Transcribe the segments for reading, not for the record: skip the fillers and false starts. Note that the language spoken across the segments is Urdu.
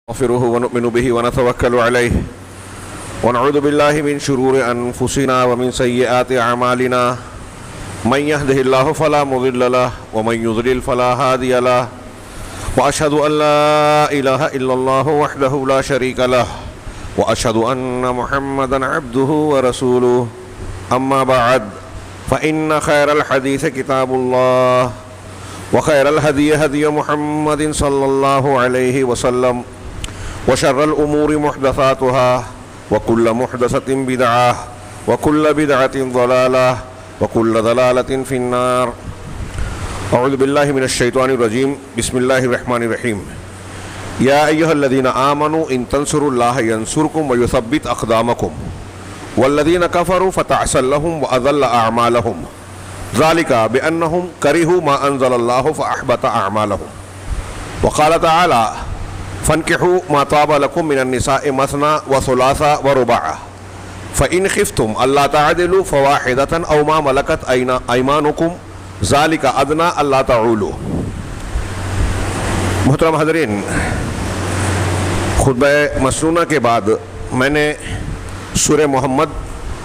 نستغفره ونؤمن به ونتوكل عليه ونعوذ بالله من شرور أنفسنا ومن سيئات أعمالنا من يهده الله فلا مضل له ومن يضلل فلا هادي له وأشهد أن لا إله إلا الله وحده لا شريك له وأشهد أن محمدا عبده ورسوله أما بعد فإن خير الحديث كتاب الله وخير الهدي هدي محمد صلى الله عليه وسلم وشر الأمور محدثاتها وكل محدثة بدعة وكل بدعة ضلالة وكل ضلالة في النار. أعوذ بالله من الشيطان الرجيم. بسم الله الرحمن الرحيم. يا أيها الذين آمنوا إن تنصروا الله ينصركم ويثبت أقدامكم والذين كفروا فتعسا لهم وأضل أعمالهم ذلك بأنهم كرهوا ما أنزل الله فأحبط أعمالهم. وقال تعالى فانكحوا ما طاب لكم من النساء مثنى وثلاث ورباع فإن خفتم ألا تعدلوا فواحدة أو ما ملكت أيمانكم ذلك أدنى ألا تعولوا. محترم حضرین، خطبہ مسنونہ کے بعد میں نے سورہ محمد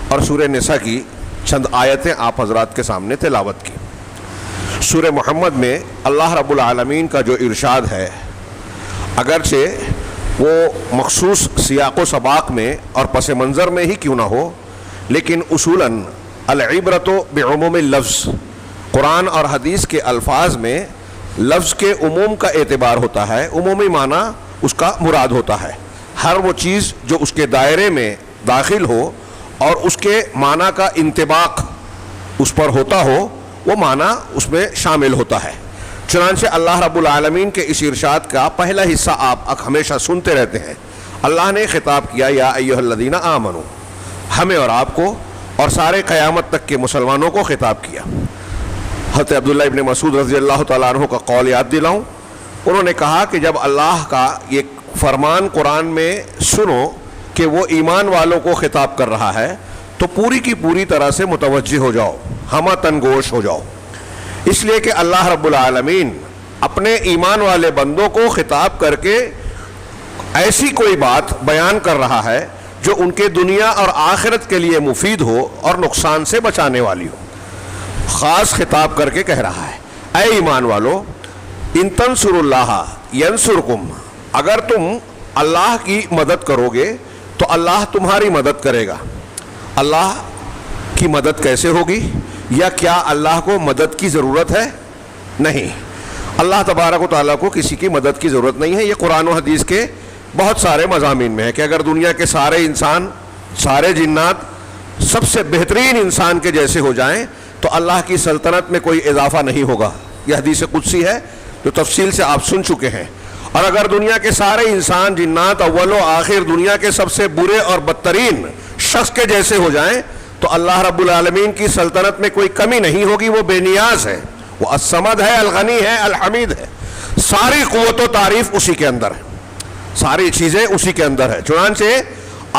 اور سورہ نساء کی چند آیتیں آپ حضرات کے سامنے تلاوت کی. سورہ محمد میں اللہ رب العالمین کا جو ارشاد ہے، اگرچہ وہ مخصوص سیاق و سباق میں اور پس منظر میں ہی کیوں نہ ہو، لیکن اصولاً العبرۃ بعموم اللفظ، قرآن اور حدیث کے الفاظ میں لفظ کے عموم کا اعتبار ہوتا ہے، عمومی معنی اس کا مراد ہوتا ہے. ہر وہ چیز جو اس کے دائرے میں داخل ہو اور اس کے معنی کا انطباق اس پر ہوتا ہو، وہ معنی اس میں شامل ہوتا ہے. چنانچہ اللہ رب العالمین کے اس ارشاد کا پہلا حصہ آپ ہمیشہ سنتے رہتے ہیں. اللہ نے خطاب کیا یا ایھا الذین آمنو، ہمیں اور آپ کو اور سارے قیامت تک کے مسلمانوں کو خطاب کیا. حضرت عبداللہ ابن مسعود رضی اللہ تعالیٰ عنہ کا قول یاد دلاؤں. انہوں نے کہا کہ جب اللہ کا یہ فرمان قرآن میں سنو کہ وہ ایمان والوں کو خطاب کر رہا ہے تو پوری کی پوری طرح سے متوجہ ہو جاؤ، ہمہ تنگوش ہو جاؤ، اس لیے کہ اللہ رب العالمین اپنے ایمان والے بندوں کو خطاب کر کے ایسی کوئی بات بیان کر رہا ہے جو ان کے دنیا اور آخرت کے لیے مفید ہو اور نقصان سے بچانے والی ہو. خاص خطاب کر کے کہہ رہا ہے اے ایمان والو، ان تنصروا اللہ ینصرکم، اگر تم اللہ کی مدد کرو گے تو اللہ تمہاری مدد کرے گا. اللہ کی مدد کیسے ہوگی؟ یا کیا اللہ کو مدد کی ضرورت ہے؟ نہیں، اللہ تبارک و تعالیٰ کو کسی کی مدد کی ضرورت نہیں ہے. یہ قرآن و حدیث کے بہت سارے مضامین میں ہے کہ اگر دنیا کے سارے انسان، سارے جنات سب سے بہترین انسان کے جیسے ہو جائیں تو اللہ کی سلطنت میں کوئی اضافہ نہیں ہوگا. یہ حدیث قدسی ہے جو تفصیل سے آپ سن چکے ہیں. اور اگر دنیا کے سارے انسان جنات اول و آخر دنیا کے سب سے برے اور بدترین شخص کے جیسے ہو جائیں تو اللہ رب العالمین کی سلطنت میں کوئی کمی نہیں ہوگی. وہ بے نیاز ہے، وہ الصمد ہے، الغنی ہے، الحمید ہے. ساری قوت و تعریف اسی کے اندر ہے، ساری چیزیں اسی کے اندر ہے. چنانچہ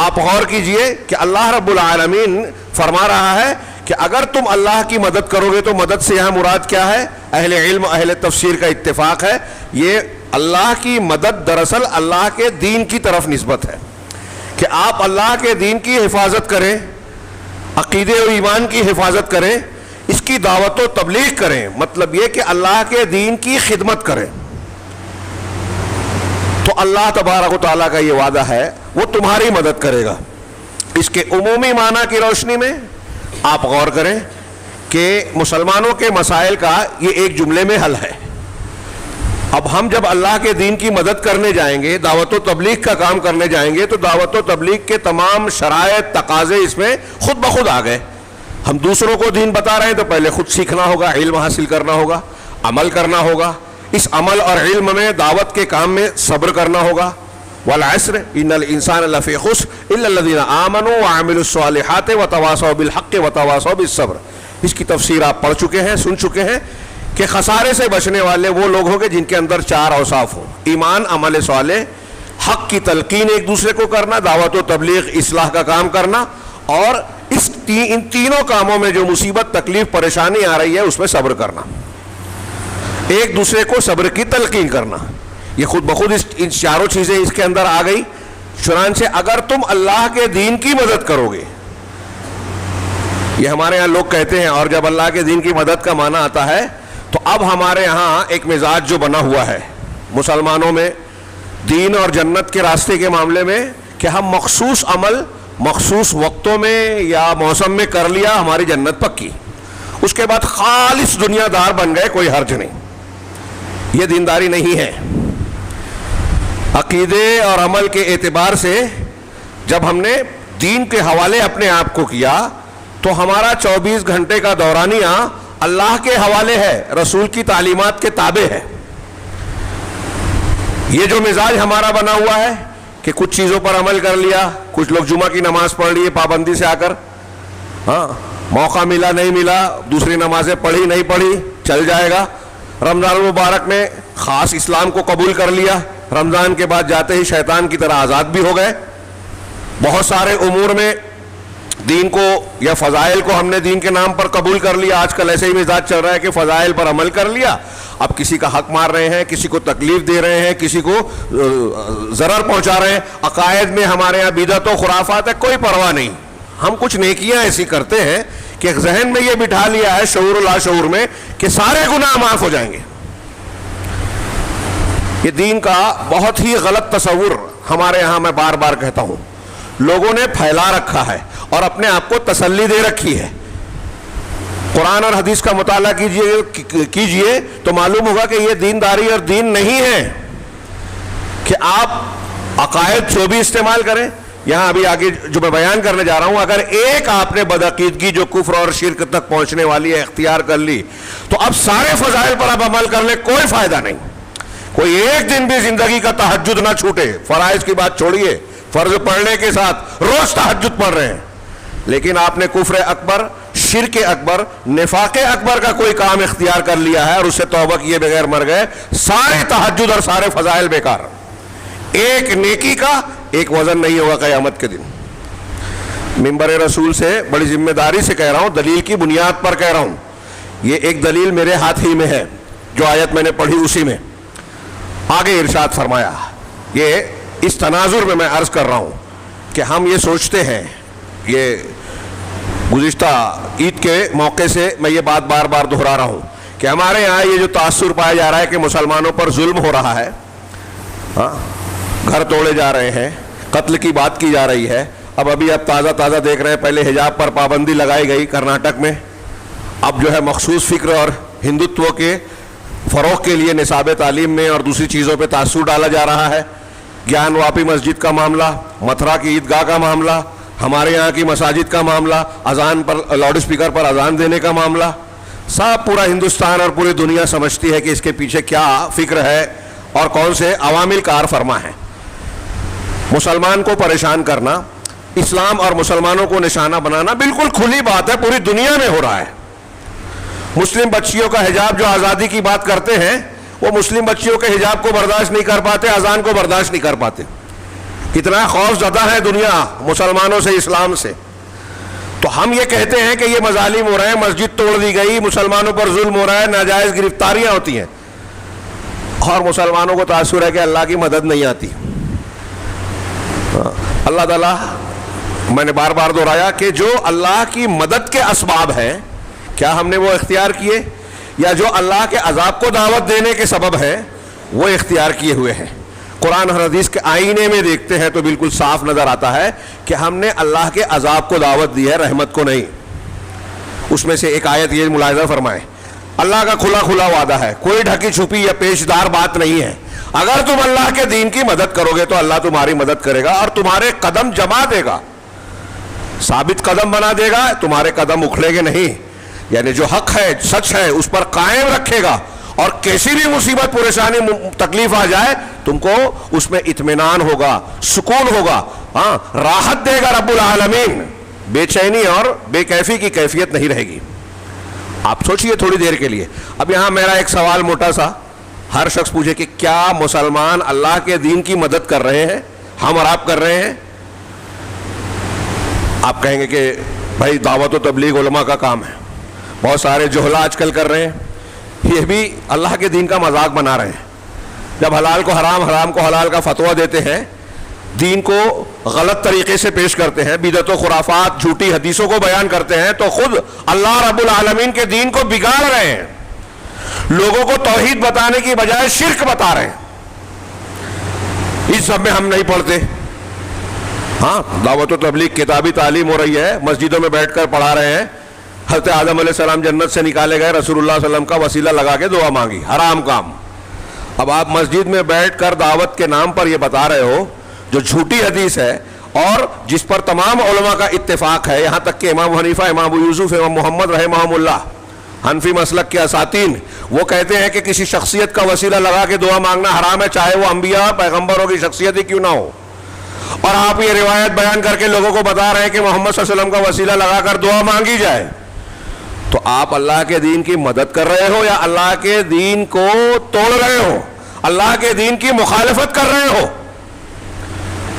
آپ غور کیجئے کہ اللہ رب العالمین فرما رہا ہے کہ اگر تم اللہ کی مدد کرو گے تو مدد سے یہاں مراد کیا ہے؟ اہل علم، اہل تفسیر کا اتفاق ہے یہ اللہ کی مدد دراصل اللہ کے دین کی طرف نسبت ہے کہ آپ اللہ کے دین کی حفاظت کریں، عقیدے و ایمان کی حفاظت کریں، اس کی دعوت و تبلیغ کریں. مطلب یہ کہ اللہ کے دین کی خدمت کریں. تو اللہ تبارک و تعالیٰ کا یہ وعدہ ہے وہ تمہاری مدد کرے گا. اس کے عمومی معنی کی روشنی میں آپ غور کریں کہ مسلمانوں کے مسائل کا یہ ایک جملے میں حل ہے. اب ہم جب اللہ کے دین کی مدد کرنے جائیں گے، دعوت و تبلیغ کا کام کرنے جائیں گے تو دعوت و تبلیغ کے تمام شرائط، تقاضے اس میں خود بخود آ گئے. ہم دوسروں کو دین بتا رہے ہیں تو پہلے خود سیکھنا ہوگا، علم حاصل کرنا ہوگا، عمل کرنا ہوگا. اس عمل اور علم میں، دعوت کے کام میں صبر کرنا ہوگا. والعصر ان الانسان لفی خسر الا الذین آمنوا وعملوا الصالحات وتواصوا بالحق وتواصوا بالصبر. اس کی تفسیر آپ پڑھ چکے ہیں، سن چکے ہیں کہ خسارے سے بچنے والے وہ لوگ ہوں گے جن کے اندر چار اوصاف ہوں: ایمان، عمل صالح، حق کی تلقین ایک دوسرے کو کرنا، دعوت و تبلیغ، اصلاح کا کام کرنا، اور ان تینوں کاموں میں جو مصیبت، تکلیف، پریشانی آ رہی ہے اس میں صبر کرنا، ایک دوسرے کو صبر کی تلقین کرنا. یہ خود بخود ان چاروں چیزیں اس کے اندر آ گئی. چنانچہ اگر تم اللہ کے دین کی مدد کرو گے, یہ ہمارے ہاں لوگ کہتے ہیں, اور جب اللہ کے دین کی مدد کا معنی آتا ہے تو اب ہمارے ہاں ایک مزاج جو بنا ہوا ہے مسلمانوں میں دین اور جنت کے راستے کے معاملے میں, کہ ہم مخصوص عمل مخصوص وقتوں میں یا موسم میں کر لیا ہماری جنت پکی, اس کے بعد خالص دنیا دار بن گئے, کوئی حرج نہیں. یہ دینداری نہیں ہے. عقیدے اور عمل کے اعتبار سے جب ہم نے دین کے حوالے اپنے آپ کو کیا تو ہمارا 24 گھنٹے کا دورانیہ اللہ کے حوالے ہے, رسول کی تعلیمات کے تابع ہے. یہ جو مزاج ہمارا بنا ہوا ہے کہ کچھ چیزوں پر عمل کر لیا, کچھ لوگ جمعہ کی نماز پڑھ لیے پابندی سے آ کر, ہاں موقع ملا نہیں ملا, دوسری نمازیں پڑھی نہیں پڑھی چل جائے گا. رمضان المبارک میں خاص اسلام کو قبول کر لیا, رمضان کے بعد جاتے ہی شیطان کی طرح آزاد بھی ہو گئے. بہت سارے امور میں دین کو یا فضائل کو ہم نے دین کے نام پر قبول کر لیا. آج کل ایسے ہی مزاج چل رہا ہے کہ فضائل پر عمل کر لیا, اب کسی کا حق مار رہے ہیں, کسی کو تکلیف دے رہے ہیں, کسی کو ضرر پہنچا رہے ہیں. عقائد میں ہمارے یہاں بدعت و خرافات ہے, کوئی پرواہ نہیں. ہم کچھ نیکیاں ایسی کرتے ہیں کہ ذہن میں یہ بٹھا لیا ہے شعور و لاشعور میں کہ سارے گناہ معاف ہو جائیں گے. یہ دین کا بہت ہی غلط تصور ہمارے یہاں, میں بار بار کہتا ہوں, لوگوں نے پھیلا رکھا ہے اور اپنے آپ کو تسلی دے رکھی ہے. قرآن اور حدیث کا مطالعہ کیجئے تو معلوم ہوگا کہ یہ دینداری اور دین نہیں ہے کہ آپ عقائد جو بھی استعمال کریں. یہاں ابھی آگے جو میں بیان کرنے جا رہا ہوں, اگر ایک آپ نے بدعقیدگی جو کفر اور شرک تک پہنچنے والی ہے اختیار کر لی تو اب سارے فضائل پر آپ عمل کر لیں, کوئی فائدہ نہیں. کوئی ایک دن بھی زندگی کا تہجد نہ چھوٹے, فرائض کی بات چھوڑیے, فرض پڑھنے کے ساتھ روز تہجد پڑھ رہے ہیں, لیکن آپ نے کفر اکبر, شرک اکبر, نفاق اکبر کا کوئی کام اختیار کر لیا ہے اور اس سے توبہ کیے بغیر مر گئے, سارے تہجد اور سارے فضائل بیکار. ایک نیکی کا ایک وزن نہیں ہوگا قیامت کے دن. منبر رسول سے بڑی ذمہ داری سے کہہ رہا ہوں, دلیل کی بنیاد پر کہہ رہا ہوں. یہ ایک دلیل میرے ہاتھ ہی میں ہے, جو آیت میں نے پڑھی اسی میں. آگے ارشاد فرمایا, یہ اس تناظر میں عرض کر رہا ہوں کہ ہم یہ سوچتے ہیں, یہ گزشتہ عید کے موقع سے میں یہ بات بار بار دہرا رہا ہوں کہ ہمارے یہاں یہ جو تاثر پایا جا رہا ہے کہ مسلمانوں پر ظلم ہو رہا ہے, گھر توڑے جا رہے ہیں, قتل کی بات کی جا رہی ہے. اب تازہ دیکھ رہے ہیں, پہلے حجاب پر پابندی لگائی گئی کرناٹک میں, اب جو ہے مخصوص فکر اور ہندوتو کے فروغ کے لیے نصاب تعلیم میں اور دوسری چیزوں پہ تاثر ڈالا جا رہا ہے. گیان واپی مسجد کا معاملہ, متھرا کی عیدگاہ کا معاملہ, ہمارے یہاں کی مساجد کا معاملہ, اذان پر لاؤڈ اسپیکر پر اذان دینے کا معاملہ, سب پورا ہندوستان اور پوری دنیا سمجھتی ہے کہ اس کے پیچھے کیا فکر ہے اور کون سے عوامل کار فرما ہے. مسلمان کو پریشان کرنا, اسلام اور مسلمانوں کو نشانہ بنانا بالکل کھلی بات ہے, پوری دنیا میں ہو رہا ہے. مسلم بچیوں کا حجاب جو آزادی کی بات کرتے ہیں, وہ مسلم بچیوں کے حجاب کو برداشت نہیں کر پاتے, اذان کو برداشت نہیں کر پاتے. کتنا خوف زدہ ہے دنیا مسلمانوں سے, اسلام سے. تو ہم یہ کہتے ہیں کہ یہ مظالم ہو رہے ہیں, مسجد توڑ دی گئی, مسلمانوں پر ظلم ہو رہا ہے, ناجائز گرفتاریاں ہوتی ہیں, اور مسلمانوں کو تاثر ہے کہ اللہ کی مدد نہیں آتی. اللہ تعالیٰ, میں نے بار بار دہرایا کہ جو اللہ کی مدد کے اسباب ہیں, کیا ہم نے وہ اختیار کیے, یا جو اللہ کے عذاب کو دعوت دینے کے سبب ہے وہ اختیار کیے ہوئے ہیں. قرآن اور حدیث کے آئینے میں دیکھتے ہیں تو بالکل صاف نظر آتا ہے کہ ہم نے اللہ کے عذاب کو دعوت دی ہے, رحمت کو نہیں. اس میں سے ایک آیت یہ ملاحظہ فرمائے, اللہ کا کھلا کھلا وعدہ ہے, کوئی ڈھکی چھپی یا پیشدار بات نہیں ہے. اگر تم اللہ کے دین کی مدد کرو گے تو اللہ تمہاری مدد کرے گا اور تمہارے قدم جما دے گا, ثابت قدم بنا دے گا, تمہارے قدم اکھڑے گے نہیں. یعنی جو حق ہے, سچ ہے, اس پر قائم رکھے گا, اور کیسی بھی مصیبت پریشانی تکلیف آ جائے تم کو اس میں اطمینان ہوگا, سکون ہوگا, ہاں راحت دے گا رب العالمین. بے چینی اور بے کیفی کی کیفیت نہیں رہے گی. آپ سوچئے تھوڑی دیر کے لیے. اب یہاں میرا ایک سوال موٹا سا, ہر شخص پوچھے کہ کیا مسلمان اللہ کے دین کی مدد کر رہے ہیں, ہم اور آپ کر رہے ہیں؟ آپ کہیں گے کہ بھائی دعوت و تبلیغ علماء کا کام ہے, بہت سارے جہلا آج کل کر رہے ہیں, یہ بھی اللہ کے دین کا مذاق بنا رہے ہیں. جب حلال کو حرام، حرام کو حلال کا فتویٰ دیتے ہیں، دین کو غلط طریقے سے پیش کرتے ہیں، بدعت و خرافات، جھوٹی حدیثوں کو بیان کرتے ہیں، تو خود اللہ رب العالمین کے دین کو بگاڑ رہے ہیں، لوگوں کو توحید بتانے کی بجائے شرک بتا رہے ہیں۔ اس سب میں ہم نہیں پڑھتے۔ ہاں، دعوت و تبلیغ کتابی تعلیم ہو رہی ہے، مسجدوں میں بیٹھ کر پڑھا رہے ہیں، حضرت آدم علیہ السلام جنت سے نکالے گئے، رسول اللہ صلی اللہ علیہ وسلم کا وسیلہ لگا کے دعا مانگی، حرام کام۔ اب آپ مسجد میں بیٹھ کر دعوت کے نام پر یہ بتا رہے ہو جو جھوٹی حدیث ہے اور جس پر تمام علماء کا اتفاق ہے، یہاں تک کہ امام حنیفہ، امام ابو یوسف، امام محمد رحمہم اللہ، حنفی مسلک کے اساتین، وہ کہتے ہیں کہ کسی شخصیت کا وسیلہ لگا کے دعا مانگنا حرام ہے، چاہے وہ انبیاء پیغمبروں کی شخصیت ہی کیوں نہ ہو۔ اور آپ یہ روایت بیان کر کے لوگوں کو بتا رہے ہیں کہ محمد صلی اللہ علیہ وسلم کا وسیلہ لگا کر دعا مانگی جائے، تو آپ اللہ کے دین کی مدد کر رہے ہو یا اللہ کے دین کو توڑ رہے ہو، اللہ کے دین کی مخالفت کر رہے ہو؟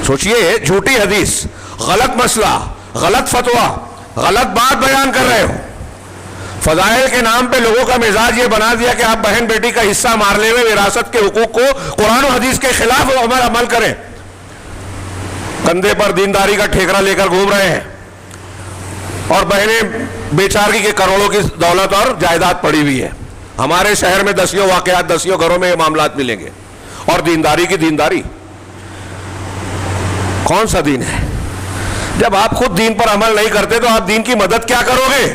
سوچئے، جھوٹی حدیث، غلط مسئلہ، غلط فتویٰ، غلط بات بیان کر رہے ہو، فضائل کے نام پہ لوگوں کا مزاج یہ بنا دیا کہ آپ بہن بیٹی کا حصہ مارنے میں وراثت کے حقوق کو قرآن و حدیث کے خلاف عمل کریں، کندھے پر دینداری کا ٹھیکرا لے کر گھوم رہے ہیں، اور بہنیں بیچارگی کے کروڑوں کی دولت اور جائیداد پڑی ہوئی ہے۔ ہمارے شہر میں دسیوں واقعات، دسیوں گھروں میں یہ معاملات ملیں گے، اور دینداری کی دینداری کون سا دین ہے؟ جب آپ خود دین پر عمل نہیں کرتے تو آپ دین کی مدد کیا کرو گے؟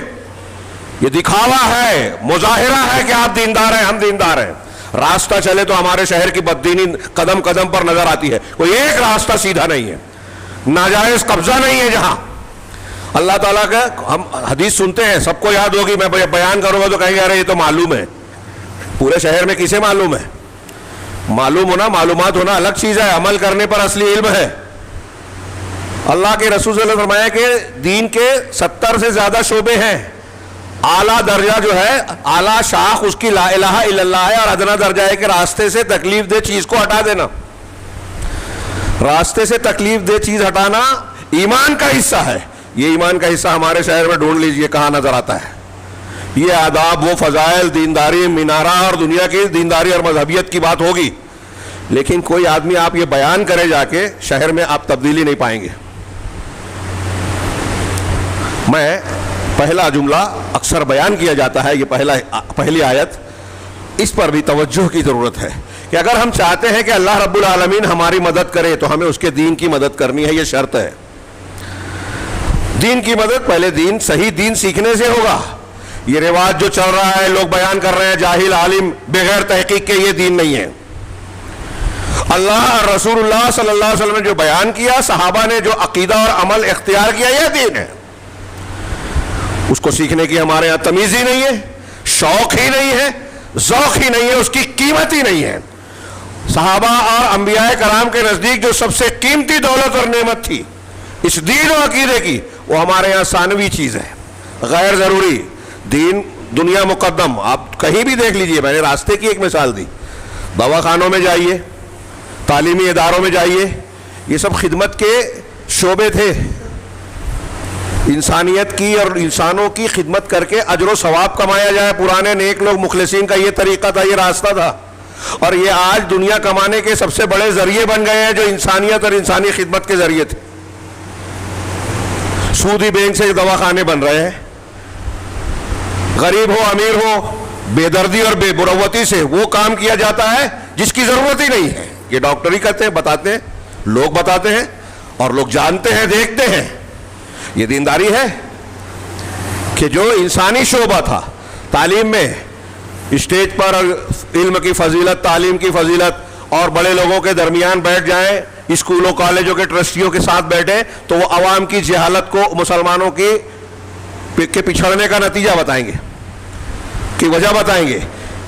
یہ دکھاوا ہے، مظاہرہ ہے کہ آپ دیندار ہیں، ہم دیندار ہیں۔ راستہ چلے تو ہمارے شہر کی بددینی قدم قدم پر نظر آتی ہے، کوئی ایک راستہ سیدھا نہیں ہے، ناجائز قبضہ نہیں ہے جہاں۔ اللہ تعالیٰ کا ہم حدیث سنتے ہیں، سب کو یاد ہوگی، میں بیان کروں گا تو کہیں گے ارے یہ تو معلوم ہے۔ پورے شہر میں کسے معلوم ہے؟ معلوم ہونا، معلومات ہونا الگ چیز ہے، عمل کرنے پر اصلی علم ہے۔ اللہ کے رسول صلی اللہ علیہ وسلم نے فرمایا کہ دین کے 70 سے زیادہ شعبے ہیں، اعلیٰ درجہ جو ہے، اعلیٰ شاخ اس کی لا الہ الا اللہ ہے، اور ادنا درجہ ہے کہ راستے سے تکلیف دہ چیز کو ہٹا دینا۔ راستے سے تکلیف دہ چیز ہٹانا ایمان کا حصہ ہے۔ یہ ایمان کا حصہ ہمارے شہر میں ڈھونڈ لیجئے کہاں نظر آتا ہے۔ یہ آداب، وہ فضائل، دینداری، مینارہ اور دنیا کی دینداری اور مذہبیت کی بات ہوگی، لیکن کوئی آدمی آپ یہ بیان کرے جا کے، شہر میں آپ تبدیلی نہیں پائیں گے۔ میں پہلا جملہ اکثر بیان کیا جاتا ہے، یہ پہلی آیت، اس پر بھی توجہ کی ضرورت ہے کہ اگر ہم چاہتے ہیں کہ اللہ رب العالمین ہماری مدد کرے تو ہمیں اس کے دین کی مدد کرنی ہے، یہ شرط ہے۔ دین کی مدد پہلے صحیح دین سیکھنے سے ہوگا۔ یہ رواج جو چل رہا ہے، لوگ بیان کر رہے ہیں جاہل عالم بغیر تحقیق کے، یہ دین نہیں ہے۔ اللہ اور رسول اللہ صلی اللہ علیہ وسلم نے جو بیان کیا، صحابہ نے جو عقیدہ اور عمل اختیار کیا، یہ دین ہے۔ اس کو سیکھنے کی ہمارے یہاں تمیز ہی نہیں ہے، شوق ہی نہیں ہے، ذوق ہی نہیں ہے، اس کی قیمت ہی نہیں ہے۔ صحابہ اور انبیاء کرام کے نزدیک جو سب سے قیمتی دولت اور نعمت تھی اس دین و عقیدے کی، وہ ہمارے یہاں ثانوی چیز ہے، غیر ضروری۔ دین دنیا مقدم۔ آپ کہیں بھی دیکھ لیجئے، میں نے راستے کی ایک مثال دی، دواخانوں میں جائیے، تعلیمی اداروں میں جائیے، یہ سب خدمت کے شعبے تھے، انسانیت کی اور انسانوں کی خدمت کر کے اجر و ثواب کمایا جائے۔ پرانے نیک لوگ مخلصین کا یہ طریقہ تھا، یہ راستہ تھا، اور یہ آج دنیا کمانے کے سب سے بڑے ذریعے بن گئے ہیں جو انسانیت اور انسانی خدمت کے ذریعے تھے۔ سودی بینک سے دواخانے بن رہے ہیں، غریب ہو امیر ہو، بے دردی اور بے مروتی سے وہ کام کیا جاتا ہے جس کی ضرورت ہی نہیں ہے۔ یہ ڈاکٹر ہی کہتے ہیں، بتاتے ہیں، لوگ بتاتے ہیں، اور لوگ جانتے ہیں، دیکھتے ہیں۔ یہ دینداری ہے کہ جو انسانی شعبہ تھا، تعلیم میں اسٹیج پر علم کی فضیلت، تعلیم کی فضیلت، اور بڑے لوگوں کے درمیان بیٹھ جائیں، اسکولوں کالجوں کے ٹرسٹیوں کے ساتھ بیٹھیں تو وہ عوام کی جہالت کو، مسلمانوں کے پچھڑنے کا نتیجہ بتائیں گے، کی وجہ بتائیں گے،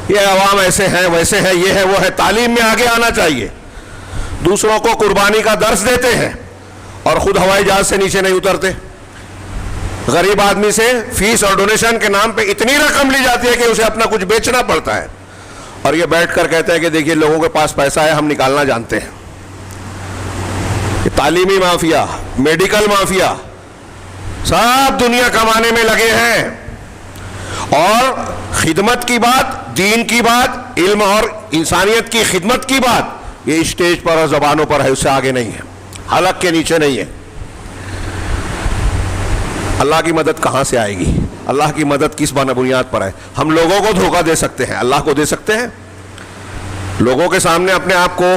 یہ عوام ایسے ہیں، ویسے ہیں، یہ ہے، وہ ہے۔ تعلیم میں آگے آنا چاہیے، دوسروں کو قربانی کا درس دیتے ہیں اور خود ہوائی جہاز سے نیچے نہیں اترتے۔ غریب آدمی سے فیس اور ڈونیشن کے نام پہ اتنی رقم لی جاتی ہے کہ اسے اپنا کچھ بیچنا پڑتا ہے، اور یہ بیٹھ کر کہتے ہیں کہ دیکھیے لوگوں کے پاس پیسہ ہے، ہم نکالنا جانتے ہیں۔ یہ تعلیمی مافیا، میڈیکل مافیا، سب دنیا کمانے میں لگے ہیں، اور خدمت کی بات، دین کی بات، علم اور انسانیت کی خدمت کی بات یہ اسٹیج پر اور زبانوں پر ہے، اس سے آگے نہیں ہے، حلق کے نیچے نہیں ہے۔ اللہ کی مدد کہاں سے آئے گی؟ اللہ کی مدد کس بنیاد پر ہے؟ ہم لوگوں کو دھوکہ دے سکتے ہیں، اللہ کو دے سکتے ہیں؟ لوگوں کے سامنے اپنے آپ کو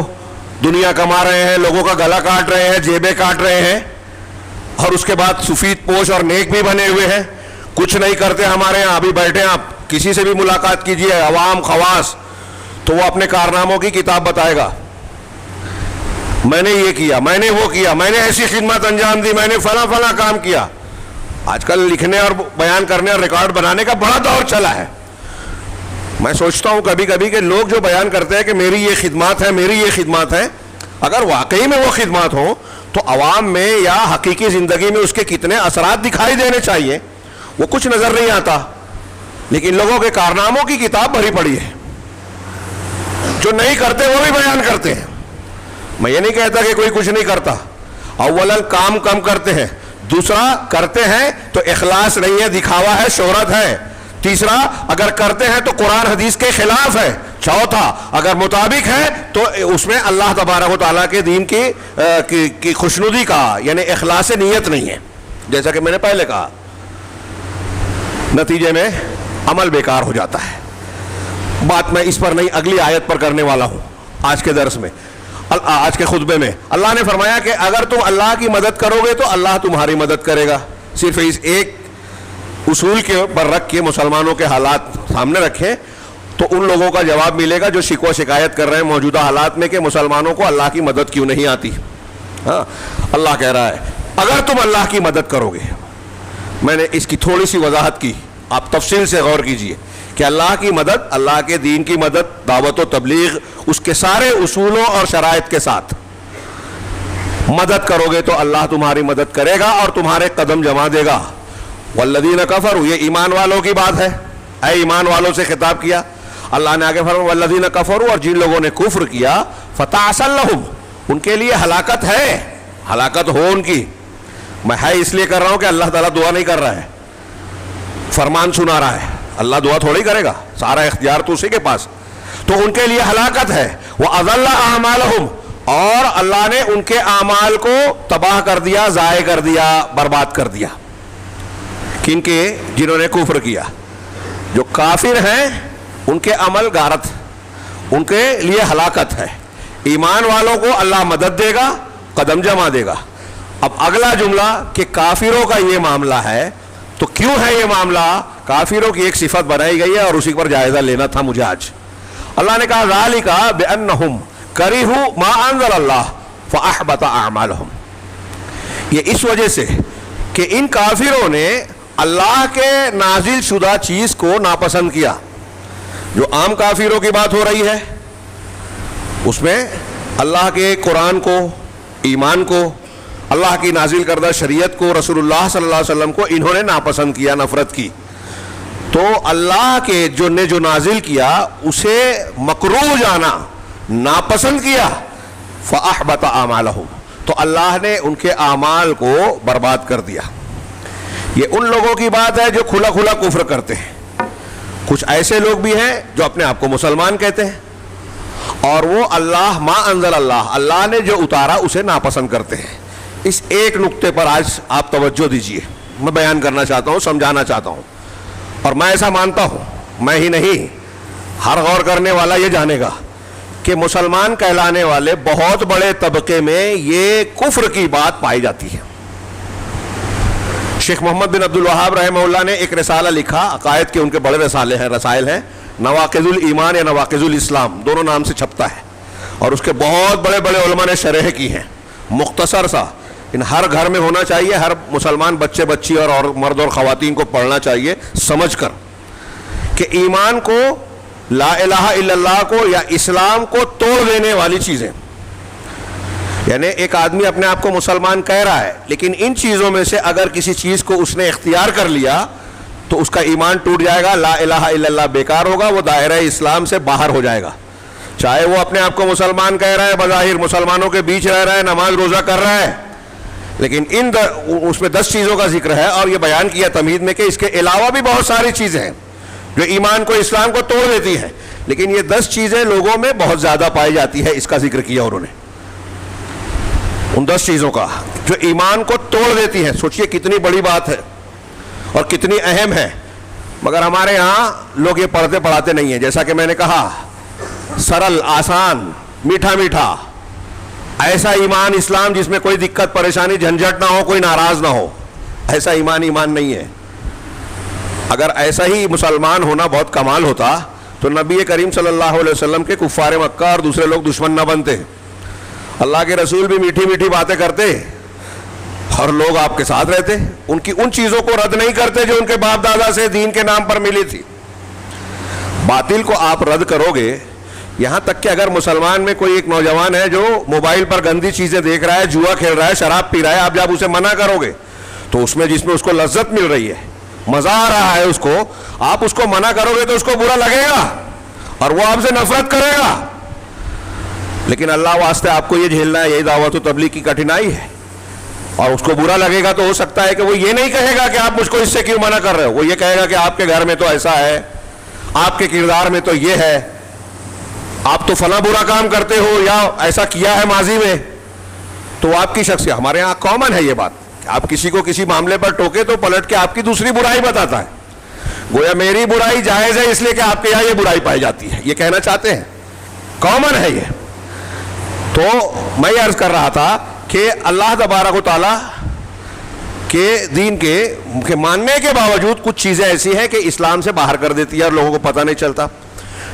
دنیا کما رہے ہیں، لوگوں کا گلا کاٹ رہے ہیں، جیبیں کاٹ رہے ہیں، اور اس کے بعد سفید پوش اور نیک بھی بنے ہوئے ہیں، کچھ نہیں کرتے ہمارے یہاں۔ ابھی بیٹھے آپ کسی سے بھی ملاقات کیجئے، عوام خواص، تو وہ اپنے کارناموں کی کتاب بتائے گا، میں نے یہ کیا، میں نے وہ کیا، میں نے ایسی خدمت انجام دی، میں نے فلاں فلاں کام کیا۔ آج کل لکھنے اور بیان کرنے اور ریکارڈ بنانے کا بڑا دور چلا ہے۔ میں سوچتا ہوں کبھی کبھی کہ لوگ جو بیان کرتے ہیں کہ میری یہ خدمات ہے، میری یہ خدمات ہے، اگر واقعی میں وہ خدمات ہوں تو عوام میں یا حقیقی زندگی میں اس کے کتنے اثرات دکھائی دینے چاہیے، وہ کچھ نظر نہیں آتا، لیکن لوگوں کے کارناموں کی کتاب بھری پڑی ہے۔ جو نہیں کرتے وہ بھی بیان کرتے ہیں۔ میں یہ نہیں کہتا کہ کوئی کچھ نہیں کرتا، اولاً کام کم کرتے ہیں، دوسرا کرتے ہیں تو اخلاص نہیں ہے، دکھاوا ہے، شہرت ہے، تیسرا اگر کرتے ہیں تو قرآن حدیث کے خلاف ہے، چوتھا اگر مطابق ہے تو اس میں اللہ تبارک و تعالیٰ کے دین کی خوشنودی کا یعنی اخلاص نیت نہیں ہے، جیسا کہ میں نے پہلے کہا، نتیجے میں عمل بیکار ہو جاتا ہے۔ بات میں اس پر نہیں، اگلی آیت پر کرنے والا ہوں آج کے درس میں، آج کے خطبے میں۔ اللہ نے فرمایا کہ اگر تم اللہ کی مدد کرو گے تو اللہ تمہاری مدد کرے گا۔ صرف اس ایک اصول کے پر رکھ کے مسلمانوں کے حالات سامنے رکھیں تو ان لوگوں کا جواب ملے گا جو شکوہ شکایت کر رہے ہیں موجودہ حالات میں کہ مسلمانوں کو اللہ کی مدد کیوں نہیں آتی۔ ہاں، اللہ کہہ رہا ہے اگر تم اللہ کی مدد کرو گے۔ میں نے اس کی تھوڑی سی وضاحت کی، آپ تفصیل سے غور کیجئے کہ اللہ کی مدد، اللہ کے دین کی مدد، دعوت و تبلیغ، اس کے سارے اصولوں اور شرائط کے ساتھ مدد کرو گے تو اللہ تمہاری مدد کرے گا اور تمہارے قدم جما دے گا۔ والذین کفروا، یہ ایمان والوں کی بات ہے، اے ایمان والوں سے خطاب کیا۔ اللہ نے آگے فرمایا والذین کفروا، اور جن لوگوں نے کفر کیا، فتعسا لہم، ان کے لیے ہلاکت ہے، ہلاکت ہو ان کی۔ میں ہے اس لیے کر رہا ہوں کہ اللہ تعالیٰ دعا نہیں کر رہا ہے، فرمان سنا رہا ہے، اللہ دعا تھوڑی کرے گا، سارا اختیار تو اسی کے پاس۔ تو ان کے لیے ہلاکت ہے، وَأَضَلَّ أَعْمَالَهُمْ، اور اللہ نے ان کے اعمال کو تباہ کر دیا، ضائع کر دیا، برباد کر دیا۔ کن کے؟ جنہوں نے کفر کیا۔ جو کافر ہیں ان کے عمل غارت، ان کے لیے ہلاکت ہے۔ ایمان والوں کو اللہ مدد دے گا، قدم جما دے گا۔ اب اگلا جملہ کہ کافروں کا یہ معاملہ ہے، تو کیوں ہے یہ معاملہ؟ کافروں کی ایک صفت بنائی گئی ہے اور اسی پر جائزہ لینا تھا مجھے آج۔ اللہ نے کہا ذالک بأنہم کرہوا ما انزل اللہ فاحبط اعمالہم، یہ اس وجہ سے کہ ان کافروں نے اللہ کے نازل شدہ چیز کو ناپسند کیا۔ جو عام کافروں کی بات ہو رہی ہے اس میں اللہ کے قرآن کو، ایمان کو، اللہ کی نازل کردہ شریعت کو، رسول اللہ صلی اللہ علیہ وسلم کو انہوں نے ناپسند کیا، نفرت کی۔ تو اللہ کے جو نے جو نازل کیا اسے مکروہ جانا، ناپسند کیا، فأحبط اعمالہم، تو اللہ نے ان کے اعمال کو برباد کر دیا۔ یہ ان لوگوں کی بات ہے جو کھلا کھلا کفر کرتے ہیں۔ کچھ ایسے لوگ بھی ہیں جو اپنے آپ کو مسلمان کہتے ہیں اور وہ اللہ ما انزل اللہ، اللہ نے جو اتارا اسے ناپسند کرتے ہیں۔ اس ایک نقطے پر آج آپ توجہ دیجئے، میں بیان کرنا چاہتا ہوں، سمجھانا چاہتا ہوں، اور میں ایسا مانتا ہوں، میں ہی نہیں، ہر غور کرنے والا یہ جانے گا کہ مسلمان کہلانے والے بہت بڑے طبقے میں یہ کفر کی بات پائی جاتی ہے۔ شیخ محمد بن عبد الوہاب رحمہ اللہ نے ایک رسالہ لکھا، عقائد کے ان کے بڑے رسائل ہیں، نواقض الایمان یا نواقض الاسلام، دونوں نام سے چھپتا ہے، اور اس کے بہت بڑے بڑے علماء نے شرح کی ہیں، مختصر سا، ان ہر گھر میں ہونا چاہیے، ہر مسلمان بچے بچی اور مرد اور خواتین کو پڑھنا چاہیے سمجھ کر کہ ایمان کو، لا الہ الا اللہ کو یا اسلام کو توڑ دینے والی چیزیں، یعنی ایک آدمی اپنے آپ کو مسلمان کہہ رہا ہے لیکن ان چیزوں میں سے اگر کسی چیز کو اس نے اختیار کر لیا تو اس کا ایمان ٹوٹ جائے گا، لا الہ الا اللہ بیکار ہوگا، وہ دائرہ اسلام سے باہر ہو جائے گا۔ چاہے وہ اپنے آپ کو مسلمان کہہ رہا ہے، بظاہر مسلمانوں کے بیچ رہ رہا ہے، نماز روزہ کر رہا ہے، لیکن اس میں 10 چیزوں کا ذکر ہے اور یہ بیان کیا تمہید میں کہ اس کے علاوہ بھی بہت ساری چیزیں ہیں جو ایمان کو اسلام کو توڑ دیتی ہیں. لیکن یہ 10 چیزیں لوگوں میں بہت زیادہ پائی جاتی ہے, اس کا ذکر کیا انہوں نے, ان 10 چیزوں کا جو ایمان کو توڑ دیتی ہیں. سوچئے کتنی بڑی بات ہے اور کتنی اہم ہے, مگر ہمارے ہاں لوگ یہ پڑھتے پڑھاتے نہیں ہیں. جیسا کہ میں نے کہا, سرل, آسان, میٹھا میٹھا, ایسا ایمان اسلام جس میں کوئی دقت پریشانی جھنجھٹ نہ ہو, کوئی ناراض نہ ہو, ایسا ایمان نہیں ہے. اگر ایسا ہی مسلمان ہونا بہت کمال ہوتا تو نبی کریم صلی اللہ علیہ وسلم کے کفار مکہ اور دوسرے لوگ دشمن نہ بنتے. اللہ کے رسول بھی میٹھی میٹھی باتیں کرتے اور لوگ آپ کے ساتھ رہتے, ان کی ان چیزوں کو رد نہیں کرتے جو ان کے باپ دادا سے دین کے نام پر ملی تھی. باطل کو آپ رد کرو گے, یہاں تک کہ اگر مسلمان میں کوئی ایک نوجوان ہے جو موبائل پر گندی چیزیں دیکھ رہا ہے, جوا کھیل رہا ہے, شراب پی رہا ہے, آپ جب اسے منع کرو گے تو اس میں جس میں اس کو لذت مل رہی ہے, مزہ آ رہا ہے اس کو, آپ اس کو منع کرو گے تو اس کو برا لگے گا اور وہ آپ سے نفرت کرے گا. لیکن اللہ واسطے آپ کو یہ جھیلنا ہے, یہی دعوت و تبلیغ کی کٹھنائی ہے, اور اس کو برا لگے گا تو ہو سکتا ہے کہ وہ یہ نہیں کہے گا کہ آپ مجھ کو اس سے کیوں منع کر رہے ہو, وہ یہ کہے گا کہ آپ کے گھر میں تو ایسا ہے, آپ کے کردار میں تو یہ ہے, آپ تو فلاں برا کام کرتے ہو یا ایسا کیا ہے ماضی میں. تو آپ کی شخصیت, ہمارے یہاں کامن ہے یہ بات, آپ کسی کو کسی معاملے پر ٹوکے تو پلٹ کے آپ کی دوسری برائی بتاتا ہے, گویا میری برائی جائز ہے اس لیے کہ آپ کے یہاں یہ برائی پائی جاتی ہے, یہ کہنا چاہتے ہیں. کامن ہے یہ. تو میں یہ عرض کر رہا تھا کہ اللہ تبارک و تعالیٰ کے دین کے ماننے کے باوجود کچھ چیزیں ایسی ہیں کہ اسلام سے باہر کر دیتی ہے اور لوگوں کو پتہ نہیں چلتا.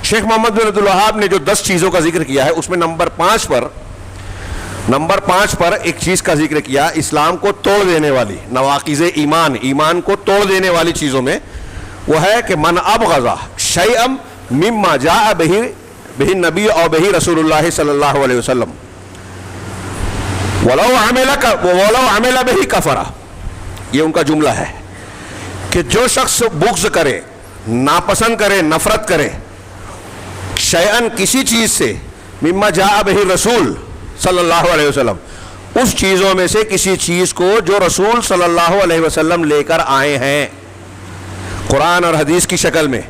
شیخ محمد بن عبد الوہاب نے جو 10 چیزوں کا ذکر کیا ہے اس میں نمبر 5 پر ایک چیز کا ذکر کیا, اسلام کو توڑ دینے والی, نواقض ایمان کو توڑ دینے والی چیزوں میں وہ ہے کہ من ابغض شیئا مما جاء بہ نبی اور بہ رسول اللہ صلی اللہ علیہ وسلم ولو عمل بہ کفر. یہ ان کا جملہ ہے کہ جو شخص بغض کرے, ناپسند کرے, نفرت کرے, شیئن کسی چیز سے, مما جاء بہ رسول صلی اللہ علیہ وسلم, اس چیزوں میں سے کسی چیز کو جو رسول صلی اللہ علیہ وسلم لے کر آئے ہیں قرآن اور حدیث کی شکل میں.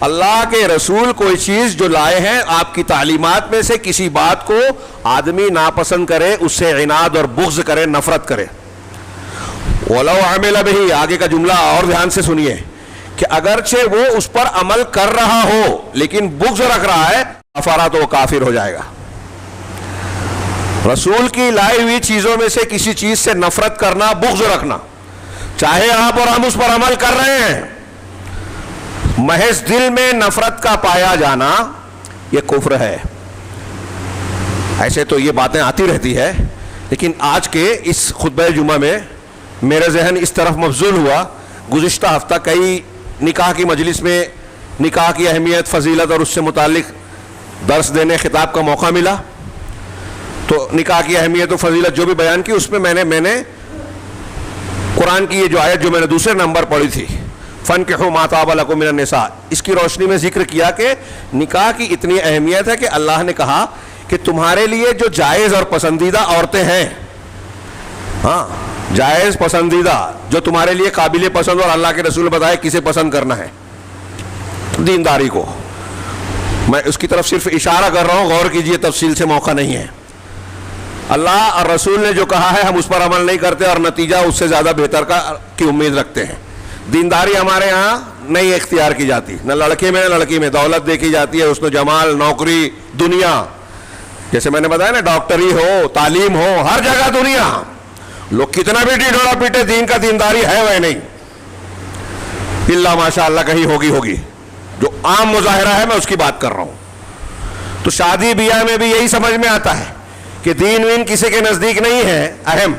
اللہ کے رسول کوئی چیز جو لائے ہیں آپ کی تعلیمات میں سے کسی بات کو آدمی ناپسند کرے, اس سے عناد اور بغض کرے, نفرت کرے. وَلَوْ عَمِلَ بِهِ, آگے کا جملہ اور دھیان سے سنیے, کہ اگرچہ وہ اس پر عمل کر رہا ہو لیکن بغض رکھ رہا ہے, کفر تو وہ کافر ہو جائے گا. رسول کی لائی ہوئی چیزوں میں سے کسی چیز سے نفرت کرنا, بغض رکھنا, چاہے آپ اور ہم اس پر عمل کر رہے ہیں, محض دل میں نفرت کا پایا جانا یہ کفر ہے. ایسے تو یہ باتیں آتی رہتی ہے, لیکن آج کے اس خطبہ جمعہ میں میرے ذہن اس طرف مبذول ہوا. گزشتہ ہفتہ کئی نکاح کی مجلس میں نکاح کی اہمیت, فضیلت اور اس سے متعلق درس دینے, خطاب کا موقع ملا. تو نکاح کی اہمیت و فضیلت جو بھی بیان کی, اس میں میں نے قرآن کی یہ جو آیت جو میں نے دوسرے نمبر پڑھی تھی, فَانْكِحُوا مَا طَابَ لَكُم مِّنَ النِّسَاءِ, اس کی روشنی میں ذکر کیا کہ نکاح کی اتنی اہمیت ہے کہ اللہ نے کہا کہ تمہارے لیے جو جائز اور پسندیدہ عورتیں ہیں, ہاں جائز پسندیدہ, جو تمہارے لیے قابل پسند, اور اللہ کے رسول بتائے کسے پسند کرنا ہے, دینداری کو. میں اس کی طرف صرف اشارہ کر رہا ہوں, غور کیجئے, تفصیل سے موقع نہیں ہے. اللہ اور رسول نے جو کہا ہے ہم اس پر عمل نہیں کرتے اور نتیجہ اس سے زیادہ بہتر کی امید رکھتے ہیں. دینداری ہمارے ہاں نہیں اختیار کی جاتی, نہ لڑکے میں نہ لڑکی میں. دولت دیکھی جاتی ہے, حسن و جمال, نوکری, دنیا, جیسے میں نے بتایا نا, ڈاکٹری ہو, تعلیم ہو, ہر جگہ دنیا. لوگ کتنا بھی ڈھیڈوڑا پیٹے, دین کا دینداری ہے وہ نہیں, اللہ ماشاء اللہ کہیں ہوگی. جو عام مظاہرہ ہے میں اس کی بات کر رہا ہوں. تو شادی بیاہ میں بھی یہی سمجھ میں آتا ہے کہ دین وین کسی کے نزدیک نہیں ہے اہم,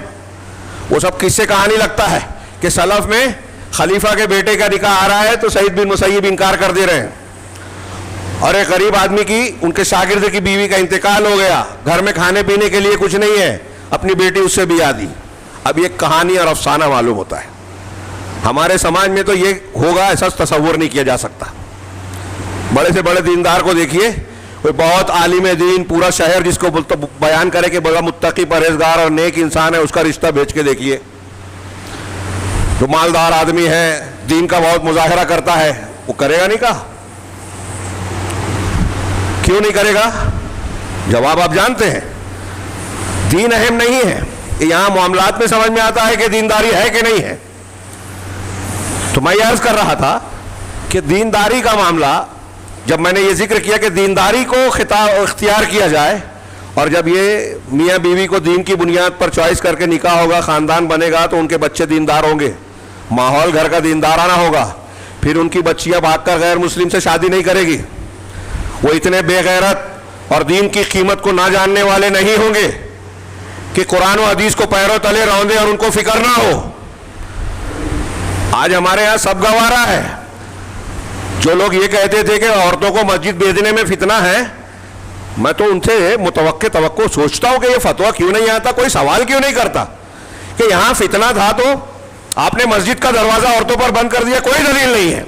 وہ سب کس سے کہانی لگتا ہے کہ سلف میں خلیفہ کے بیٹے کا نکاح آ رہا ہے تو سعید بن مسیب انکار کر دے رہے ہیں, اور ایک غریب آدمی کی, ان کے شاگرد کی بیوی کا انتقال ہو گیا, گھر میں کھانے پینے کے لیے کچھ نہیں ہے, اپنی بیٹی اس سے بیاہ دی. اب یہ کہانی اور افسانہ معلوم ہوتا ہے. ہمارے سماج میں تو یہ ہوگا ایسا تصور نہیں کیا جا سکتا. بڑے سے بڑے دیندار کو دیکھیے, کوئی بہت عالم دین, پورا شہر جس کو بیان کرے کہ بڑا متقی, پرہیزگار اور نیک انسان ہے, اس کا رشتہ بیچ کے دیکھیے. جو مالدار آدمی ہے, دین کا بہت مظاہرہ کرتا ہے, وہ کرے گا نہیں کہا؟ کیوں نہیں کرے گا؟ جواب آپ جانتے ہیں، دین اہم نہیں ہے، یہاں معاملات میں سمجھ میں آتا ہے کہ دینداری ہے کہ نہیں ہے۔ تو میں یہ عرض کر رہا تھا کہ دینداری کا معاملہ، جب میں نے یہ ذکر کیا کہ دینداری کو اختیار کیا جائے، اور جب یہ میاں بیوی کو دین کی بنیاد پر چوائس کر کے نکاح ہوگا، خاندان بنے گا، تو ان کے بچے دیندار ہوں گے، ماحول گھر کا دیندارانہ ہوگا، پھر ان کی بچیاں بھاگ کر غیر مسلم سے شادی نہیں کرے گی، وہ اتنے بے غیرت اور دین کی قیمت کو نہ جاننے والے نہیں ہوں گے کہ قرآن و حدیث کو پیروں تلے روندے اور ان کو فکر نہ ہو۔ آج ہمارے ہاں سب گوارا ہے۔ جو لوگ یہ کہتے تھے کہ عورتوں کو مسجد بھیجنے میں فتنہ ہے، میں تو ان سے توقع سوچتا ہوں کہ یہ فتویٰ کیوں نہیں آتا، کوئی سوال کیوں نہیں کرتا کہ یہاں فتنہ تھا تو آپ نے مسجد کا دروازہ عورتوں پر بند کر دیا؟ کوئی دلیل نہیں ہے،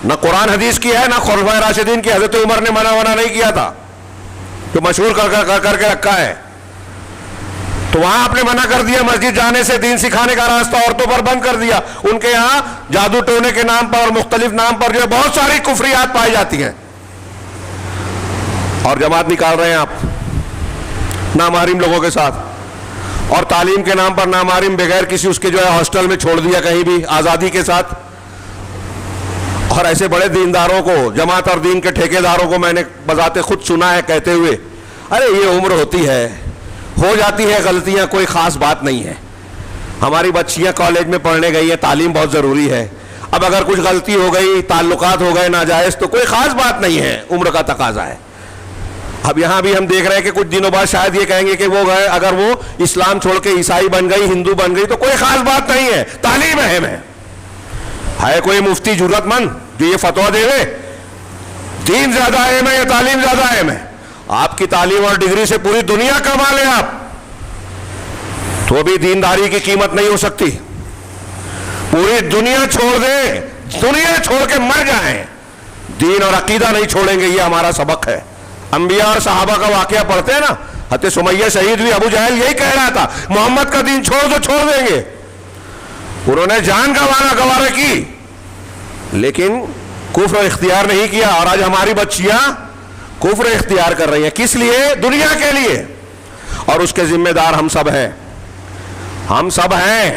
نہ قرآن حدیث کی ہے، نہ خلفائے راشدین کی، حضرت عمر نے منع نہیں کیا تھا جو مشہور کر کے رکھا ہے، تو وہاں آپ نے منع کر دیا مسجد جانے سے، دین سکھانے کا راستہ عورتوں پر بند کر دیا۔ ان کے یہاں جادو ٹونے کے نام پر اور مختلف نام پر جو ہے بہت ساری کفریات پائی جاتی ہیں، اور جماعت نکال رہے ہیں آپ نامحرم لوگوں کے ساتھ، اور تعلیم کے نام پر نامحرم بغیر کسی اس کے جو ہے ہاسٹل میں چھوڑ دیا کہیں بھی آزادی کے ساتھ۔ اور ایسے بڑے دینداروں کو، جماعت اور دین کے ٹھیکیداروں کو میں نے بذات خود سنا ہے کہتے ہوئے، ارے یہ عمر ہوتی ہے، ہو جاتی ہے غلطیاں، کوئی خاص بات نہیں ہے، ہماری بچیاں کالج میں پڑھنے گئی ہیں، تعلیم بہت ضروری ہے، اب اگر کچھ غلطی ہو گئی، تعلقات ہو گئے ناجائز، تو کوئی خاص بات نہیں ہے، عمر کا تقاضا ہے۔ اب یہاں بھی ہم دیکھ رہے ہیں کہ کچھ دنوں بعد شاید یہ کہیں گے کہ وہ گئے، اگر وہ اسلام چھوڑ کے عیسائی بن گئی، ہندو بن گئی، تو کوئی خاص بات نہیں ہے، تعلیم اہم ہے۔ ہے کوئی مفتی جرأت مند جو یہ فتویٰ دے دے دین زیادہ اہم ہے یا تعلیم زیادہ اہم ہے؟ آپ کی تعلیم اور ڈگری سے پوری دنیا کما لیں آپ، تو بھی دینداری کی قیمت نہیں ہو سکتی۔ پوری دنیا چھوڑ دیں، دنیا چھوڑ کے مر جائیں، دین اور عقیدہ نہیں چھوڑیں گے، یہ ہمارا سبق ہے۔ انبیاء اور صحابہ کا واقعہ پڑھتے ہیں نا، حضرت سمیہ شہید ہوئی، ابو جہل یہی کہہ رہا تھا، محمد کا دین چھوڑ دو، چھوڑ دیں گے۔ انہوں نے جان گوارا کی، لیکن کفر اختیار نہیں کیا، اور آج ہماری بچیاں کفر اختیار کر رہی ہیں، کس لیے؟ دنیا کے لیے، اور اس کے ذمہ دار ہم سب ہیں، ہم سب ہیں۔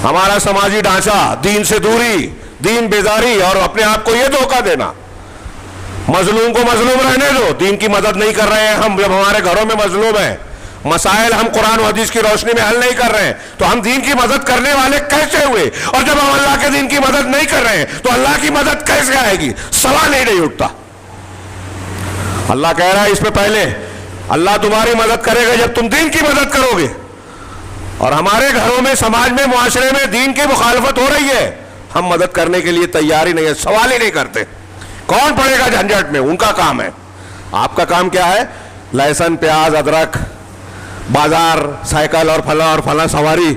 ہمارا سماجی ڈھانچہ، دین سے دوری، دین بیزاری، اور اپنے آپ کو یہ دھوکہ دینا، مظلوم کو مظلوم رہنے دو، دین کی مدد نہیں کر رہے ہیں ہم، جب ہمارے گھروں میں مظلوم ہیں، مسائل ہم قرآن و حدیث کی روشنی میں حل نہیں کر رہے ہیں، تو ہم دین کی مدد کرنے والے کیسے ہوئے؟ اور جب ہم اللہ کے دین کی مدد نہیں کر رہے ہیں تو اللہ کی مدد کیسے آئے گی؟ سوال ہی نہیں اٹھتا۔ اللہ کہہ رہا ہے اس پہ پہلے، اللہ تمہاری مدد کرے گا جب تم دین کی مدد کرو گے، اور ہمارے گھروں میں، سماج میں، معاشرے میں دین کی مخالفت ہو رہی ہے، ہم مدد کرنے کے لیے تیار ہی نہیں ہے، سوال ہی نہیں کرتے۔ کون پڑے گا جھنجھٹ میں؟ ان کا کام ہے۔ آپ کا کام کیا ہے؟ لہسن، پیاز، ادرک، بازار، سائیکل اور فلاں سواری،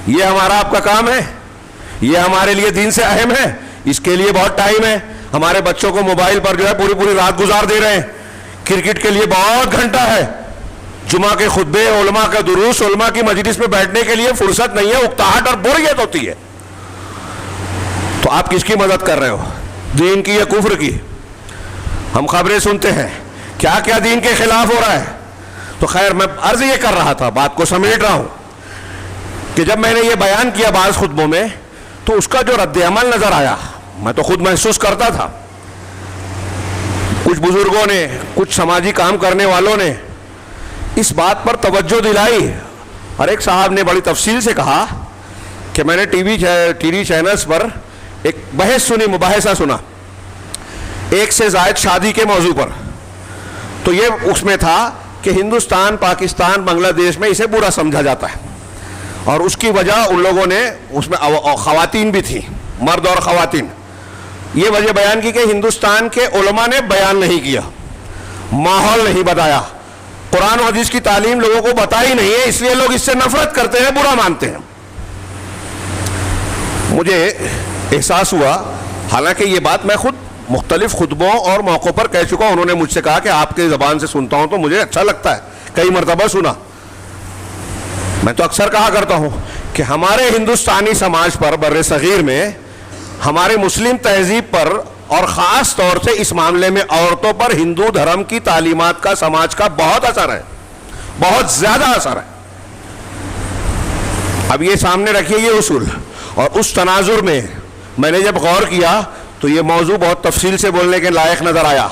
یہ ہمارا آپ کا کام ہے؟ یہ ہمارے لیے دین سے اہم ہے؟ اس کے لیے بہت ٹائم ہے۔ ہمارے بچوں کو موبائل پر جو ہے پوری رات گزار دے رہے ہیں، کرکٹ کے لیے بہت گھنٹہ ہے، جمعہ کے خطبے، علماء کا دروس، علماء کی مجلس میں بیٹھنے کے لیے فرصت نہیں ہے، اکتاہٹ اور بوریت ہوتی ہے۔ تو آپ کس کی مدد کر رہے ہو؟ دین کی یا کفر کی؟ ہم خبریں سنتے ہیں کیا کیا دین کے خلاف ہو رہا ہے۔ تو خیر، میں عرض یہ کر رہا تھا، بات کو سمیٹ رہا ہوں، کہ جب میں نے یہ بیان کیا بعض خطبوں میں، تو اس کا جو رد عمل نظر آیا، میں تو خود محسوس کرتا تھا، کچھ بزرگوں نے، کچھ سماجی کام کرنے والوں نے اس بات پر توجہ دلائی، اور ایک صاحب نے بڑی تفصیل سے کہا کہ میں نے ٹی وی چینلز پر ایک بحث سنی، مباحثہ سنا، ایک سے زائد شادی کے موضوع پر، تو یہ اس میں تھا کہ ہندوستان، پاکستان، بنگلہ دیش میں اسے برا سمجھا جاتا ہے، اور اس کی وجہ ان لوگوں نے، اس میں خواتین بھی تھیں، مرد اور خواتین، یہ وجہ بیان کی کہ ہندوستان کے علماء نے بیان نہیں کیا، ماحول نہیں بتایا، قرآن و حدیث کی تعلیم لوگوں کو بتائی نہیں ہے، اس لیے لوگ اس سے نفرت کرتے ہیں، برا مانتے ہیں۔ مجھے احساس ہوا، حالانکہ یہ بات میں خود مختلف خطبوں اور موقعوں پر کہہ چکا ہوں، انہوں نے مجھ سے کہا کہ آپ کے زبان سے سنتا ہوں تو مجھے اچھا لگتا ہے، کئی مرتبہ سنا۔ میں تو اکثر کہا کرتا ہوں کہ ہمارے ہندوستانی سماج پر، بر صغیر میں، ہماری مسلم تہذیب پر اور خاص طور سے اس معاملے میں عورتوں پر ہندو دھرم کی تعلیمات کا، سماج کا بہت اثر ہے، بہت زیادہ اثر ہے۔ اب یہ سامنے رکھیے یہ اصول، اور اس تناظر میں میں نے جب غور کیا تو یہ موضوع بہت تفصیل سے بولنے کے لائق نظر آیا۔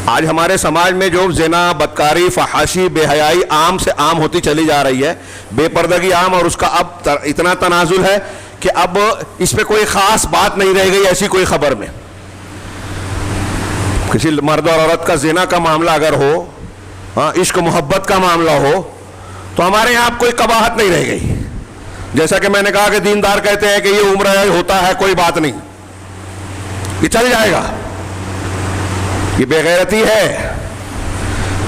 آج ہمارے سماج میں جو زنا، بدکاری، فحاشی، بے حیائی عام سے عام ہوتی چلی جا رہی ہے، بے پردگی عام، اور اس کا اب اتنا تنازل ہے کہ اب اس پہ کوئی خاص بات نہیں رہ گئی ایسی کوئی خبر میں۔ کسی مرد اور عورت کا زنا کا معاملہ اگر ہو، عشق محبت کا معاملہ ہو، تو ہمارے یہاں اب کوئی قباحت نہیں رہ گئی۔ جیسا کہ میں نے کہا کہ دیندار کہتے ہیں کہ یہ عمر ہے، ہوتا ہے، کوئی بات نہیں، یہ چل جائے گا، یہ بے غیرتی ہے۔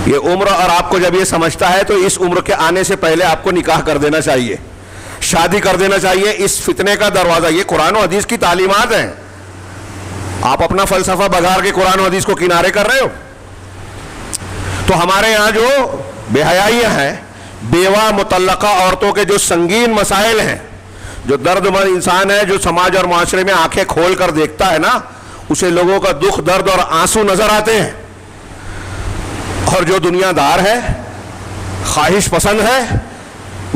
یہ عمر، اور آپ کو جب یہ سمجھتا ہے تو اس عمر کے آنے سے پہلے آپ کو نکاح کر دینا چاہیے، شادی کر دینا چاہیے۔ اس فتنے کا دروازہ، یہ قرآن و حدیث کی تعلیمات ہیں، آپ اپنا فلسفہ بگاڑ کے قرآن و حدیث کو کنارے کر رہے ہو۔ تو ہمارے یہاں جو بے حیائیاں ہیں، بیوہ مطلقہ عورتوں کے جو سنگین مسائل ہیں، جو درد مند انسان ہے، جو سماج اور معاشرے میں آنکھیں کھول کر دیکھتا ہے نا، اسے لوگوں کا دکھ، درد اور آنسو نظر آتے ہیں۔ اور جو دنیا دار ہے، خواہش پسند ہے،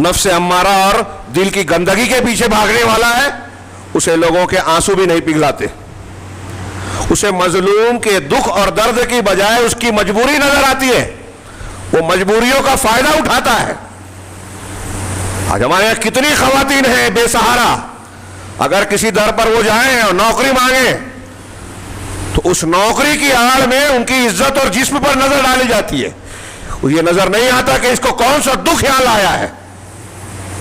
نفس امارہ اور دل کی گندگی کے پیچھے بھاگنے والا ہے، اسے لوگوں کے آنسو بھی نہیں پگھلاتے، اسے مظلوم کے دکھ اور درد کی بجائے اس کی مجبوری نظر آتی ہے، وہ مجبوریوں کا فائدہ اٹھاتا ہے۔ آج ہمارے یہاں کتنی خواتین ہیں بے سہارا، اگر کسی در پر وہ جائیں اور نوکری مانگیں تو اس نوکری کی آڑ میں ان کی عزت اور جسم پر نظر ڈالی جاتی ہے۔ یہ نظر نہیں آتا کہ اس کو کون سا دکھ یہاں آیا ہے،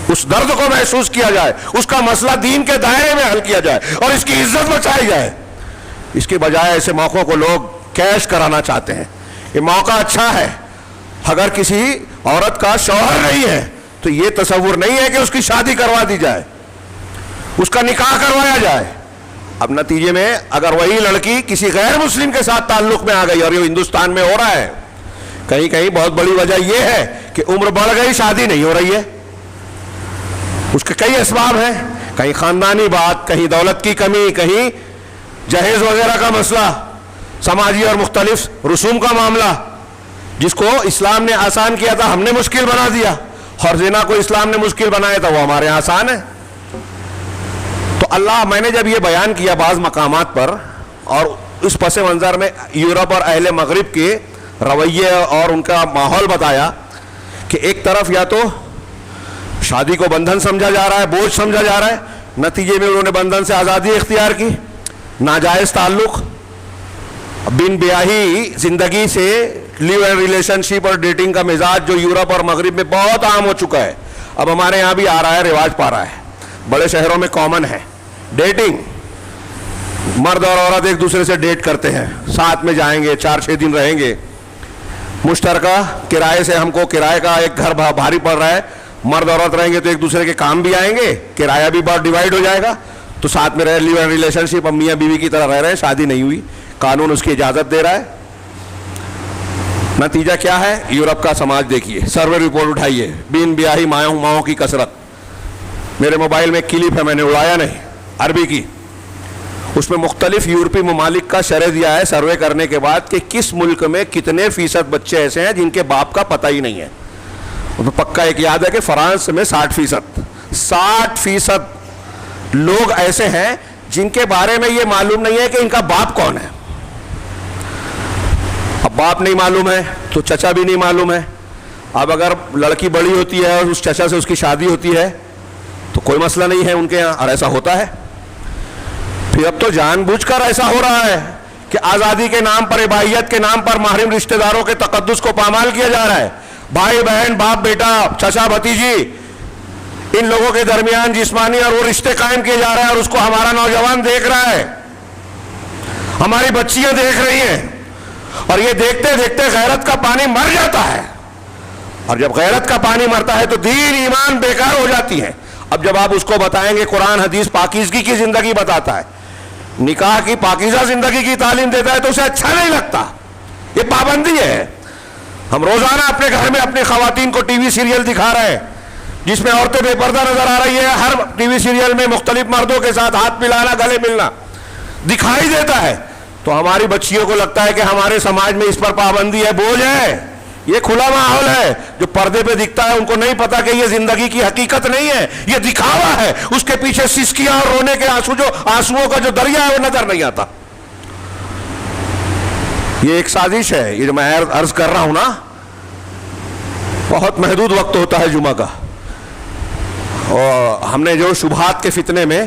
اس درد کو محسوس کیا جائے، اس کا مسئلہ دین کے دائرے میں حل کیا جائے اور اس کی عزت بچائی جائے۔ اس کی بجائے ایسے موقعوں کو لوگ کیش کرانا چاہتے ہیں۔ یہ موقع اچھا ہے، اگر کسی عورت کا شوہر نہیں ہے تو یہ تصور نہیں ہے کہ اس کی شادی کروا دی جائے، اس کا نکاح کروایا جائے۔ اب نتیجے میں اگر وہی لڑکی کسی غیر مسلم کے ساتھ تعلق میں آ گئی، اور یہ ہندوستان میں ہو رہا ہے، کہیں کہیں بہت بڑی وجہ یہ ہے کہ عمر بڑھ گئی، شادی نہیں ہو رہی ہے۔ اس کے کئی اسباب ہیں، کہیں خاندانی بات، کہیں دولت کی کمی، کہیں جہیز وغیرہ کا مسئلہ، سماجی اور مختلف رسوم کا معاملہ، جس کو اسلام نے آسان کیا تھا ہم نے مشکل بنا دیا، اور زنا کو اسلام نے مشکل بنایا تھا وہ ہمارے یہاں آسان ہے۔ تو اللہ، میں نے جب یہ بیان کیا بعض مقامات پر اور اس پس منظر میں یورپ اور اہل مغرب کے رویے اور ان کا ماحول بتایا کہ ایک طرف یا تو شادی کو بندھن سمجھا جا رہا ہے، بوجھ سمجھا جا رہا ہے، نتیجے میں انہوں نے بندھن سے آزادی اختیار کی، ناجائز تعلق، بن بیاہی زندگی سے لیو اینڈ ریلیشن شپ اور ڈیٹنگ کا مزاج جو یورپ اور مغرب میں بہت عام ہو چکا ہے، اب ہمارے یہاں بھی آ رہا ہے، رواج پا رہا ہے، بڑے شہروں میں کامن ہے ڈیٹنگ۔ مرد اور عورت ایک دوسرے سے ڈیٹ کرتے ہیں، ساتھ میں جائیں گے، 4-6 دن رہیں گے، مشترکہ کرائے سے، ہم کو کرائے کا ایک گھر بھاری پڑ رہا ہے، مرد اور عورت رہیں گے تو ایک دوسرے کے کام بھی آئیں گے، کرایہ بھی بہت ڈیوائڈ ہو جائے گا، تو ساتھ میں رہے، لیو اینڈ ریلیشن شپ، اب میاں بیوی کی طرح رہ رہے ہیں، شادی نہیں ہوئی، قانون اس کی اجازت دے رہا ہے۔ نتیجہ کیا ہے؟ یورپ کا سماج دیکھیے، سروے رپورٹ اٹھائیے، بین بیاہی ماؤں کی کثرت۔ میرے موبائل میں ایک کلپ ہے، میں نے اڑایا نہیں، عربی کی، اس میں مختلف یورپی ممالک کا شرح دیا ہے سروے کرنے کے بعد کہ کس ملک میں کتنے فیصد بچے ایسے ہیں جن کے باپ کا پتہ ہی نہیں ہے۔ پکا ایک یاد ہے کہ فرانس میں 60% لوگ ایسے ہیں جن کے بارے میں یہ معلوم نہیں ہے کہ ان کا باپ کون ہے۔ اب باپ نہیں معلوم ہے تو چچا بھی نہیں معلوم ہے۔ اب اگر لڑکی بڑی ہوتی ہے اور اس چچا سے اس کی شادی ہوتی ہے تو کوئی مسئلہ نہیں ہے ان کے یہاں، اور ایسا ہوتا ہے۔ پھر اب تو جان بوجھ کر ایسا ہو رہا ہے کہ آزادی کے نام پر، اباحیت کے نام پر محرم رشتہ داروں کے تقدس کو پامال کیا جا رہا ہے۔ بھائی بہن، باپ بیٹا، چچا بھتیجی، ان لوگوں کے درمیان جسمانی اور وہ رشتے قائم کیے جا رہے ہیں، اور اس کو ہمارا نوجوان دیکھ رہا ہے، ہماری بچیاں دیکھ رہی ہیں، اور یہ دیکھتے دیکھتے غیرت کا پانی مر جاتا ہے، اور جب غیرت کا پانی مرتا ہے تو دین ایمان بیکار ہو جاتی ہے۔ اب جب آپ اس کو بتائیں گے قرآن حدیث پاکیزگی کی زندگی بتاتا ہے، نکاح کی پاکیزہ زندگی کی تعلیم دیتا ہے، تو اسے اچھا نہیں لگتا۔ یہ پابندی ہے۔ ہم روزانہ اپنے گھر میں اپنی خواتین کو ٹی وی سیریل دکھا رہے ہیں، جس میں عورتیں بے پردہ نظر آ رہی ہے، ہر ٹی وی سیریل میں مختلف مردوں کے ساتھ ہاتھ ملانا، گلے ملنا دکھائی دیتا ہے، تو ہماری بچیوں کو لگتا ہے کہ ہمارے سماج میں اس پر پابندی ہے، بوجھ ہے، یہ کھلا ماحول ہے۔ جو پردے پہ دکھتا ہے ان کو نہیں پتا کہ یہ زندگی کی حقیقت نہیں ہے، یہ دکھاوا ہے، اس کے پیچھے سسکیاں اور رونے کے آنسوؤں کا جو دریا ہے وہ نظر نہیں آتا۔ یہ ایک سازش ہے، یہ جو میں عرض کر رہا ہوں نا، بہت محدود وقت ہوتا ہے جمعہ کا، اور ہم نے جو شبہات کے فتنے میں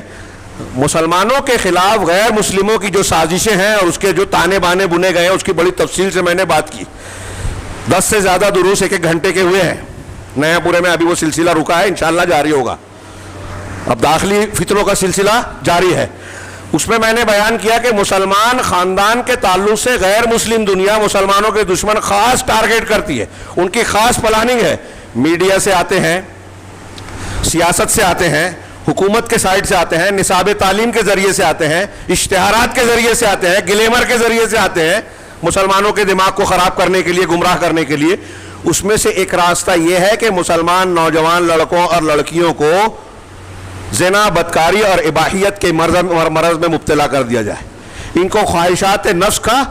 مسلمانوں کے خلاف غیر مسلموں کی جو سازشیں ہیں اور اس کے جو تانے بانے بنے گئے ہیں، اس کی بڑی تفصیل سے میں نے بات کی۔ 10 سے زیادہ دروس ایک گھنٹے کے ہوئے ہیں نیا پورے میں، ابھی وہ سلسلہ رکا ہے، انشاءاللہ جاری ہوگا، اب داخلی فتنوں کا سلسلہ جاری ہے۔ اس میں میں نے بیان کیا کہ مسلمان خاندان کے تعلق سے غیر مسلم دنیا مسلمانوں کے دشمن خاص ٹارگیٹ کرتی ہے، ان کی خاص پلاننگ ہے، میڈیا سے آتے ہیں، سیاست سے آتے ہیں، حکومت کے سائٹ سے آتے ہیں، نصاب تعلیم کے ذریعے سے آتے ہیں، اشتہارات کے ذریعے سے آتے ہیں، گلیمر کے ذریعے سے آتے ہیں، مسلمانوں کے دماغ کو خراب کرنے کے لیے، گمراہ کرنے کے لیے۔ اس میں سے ایک راستہ یہ ہے کہ مسلمان نوجوان لڑکوں اور لڑکیوں کو زنا، بدکاری اور اباحیت کے مرض میں مبتلا کر دیا جائے، ان کو خواہشات نفس کا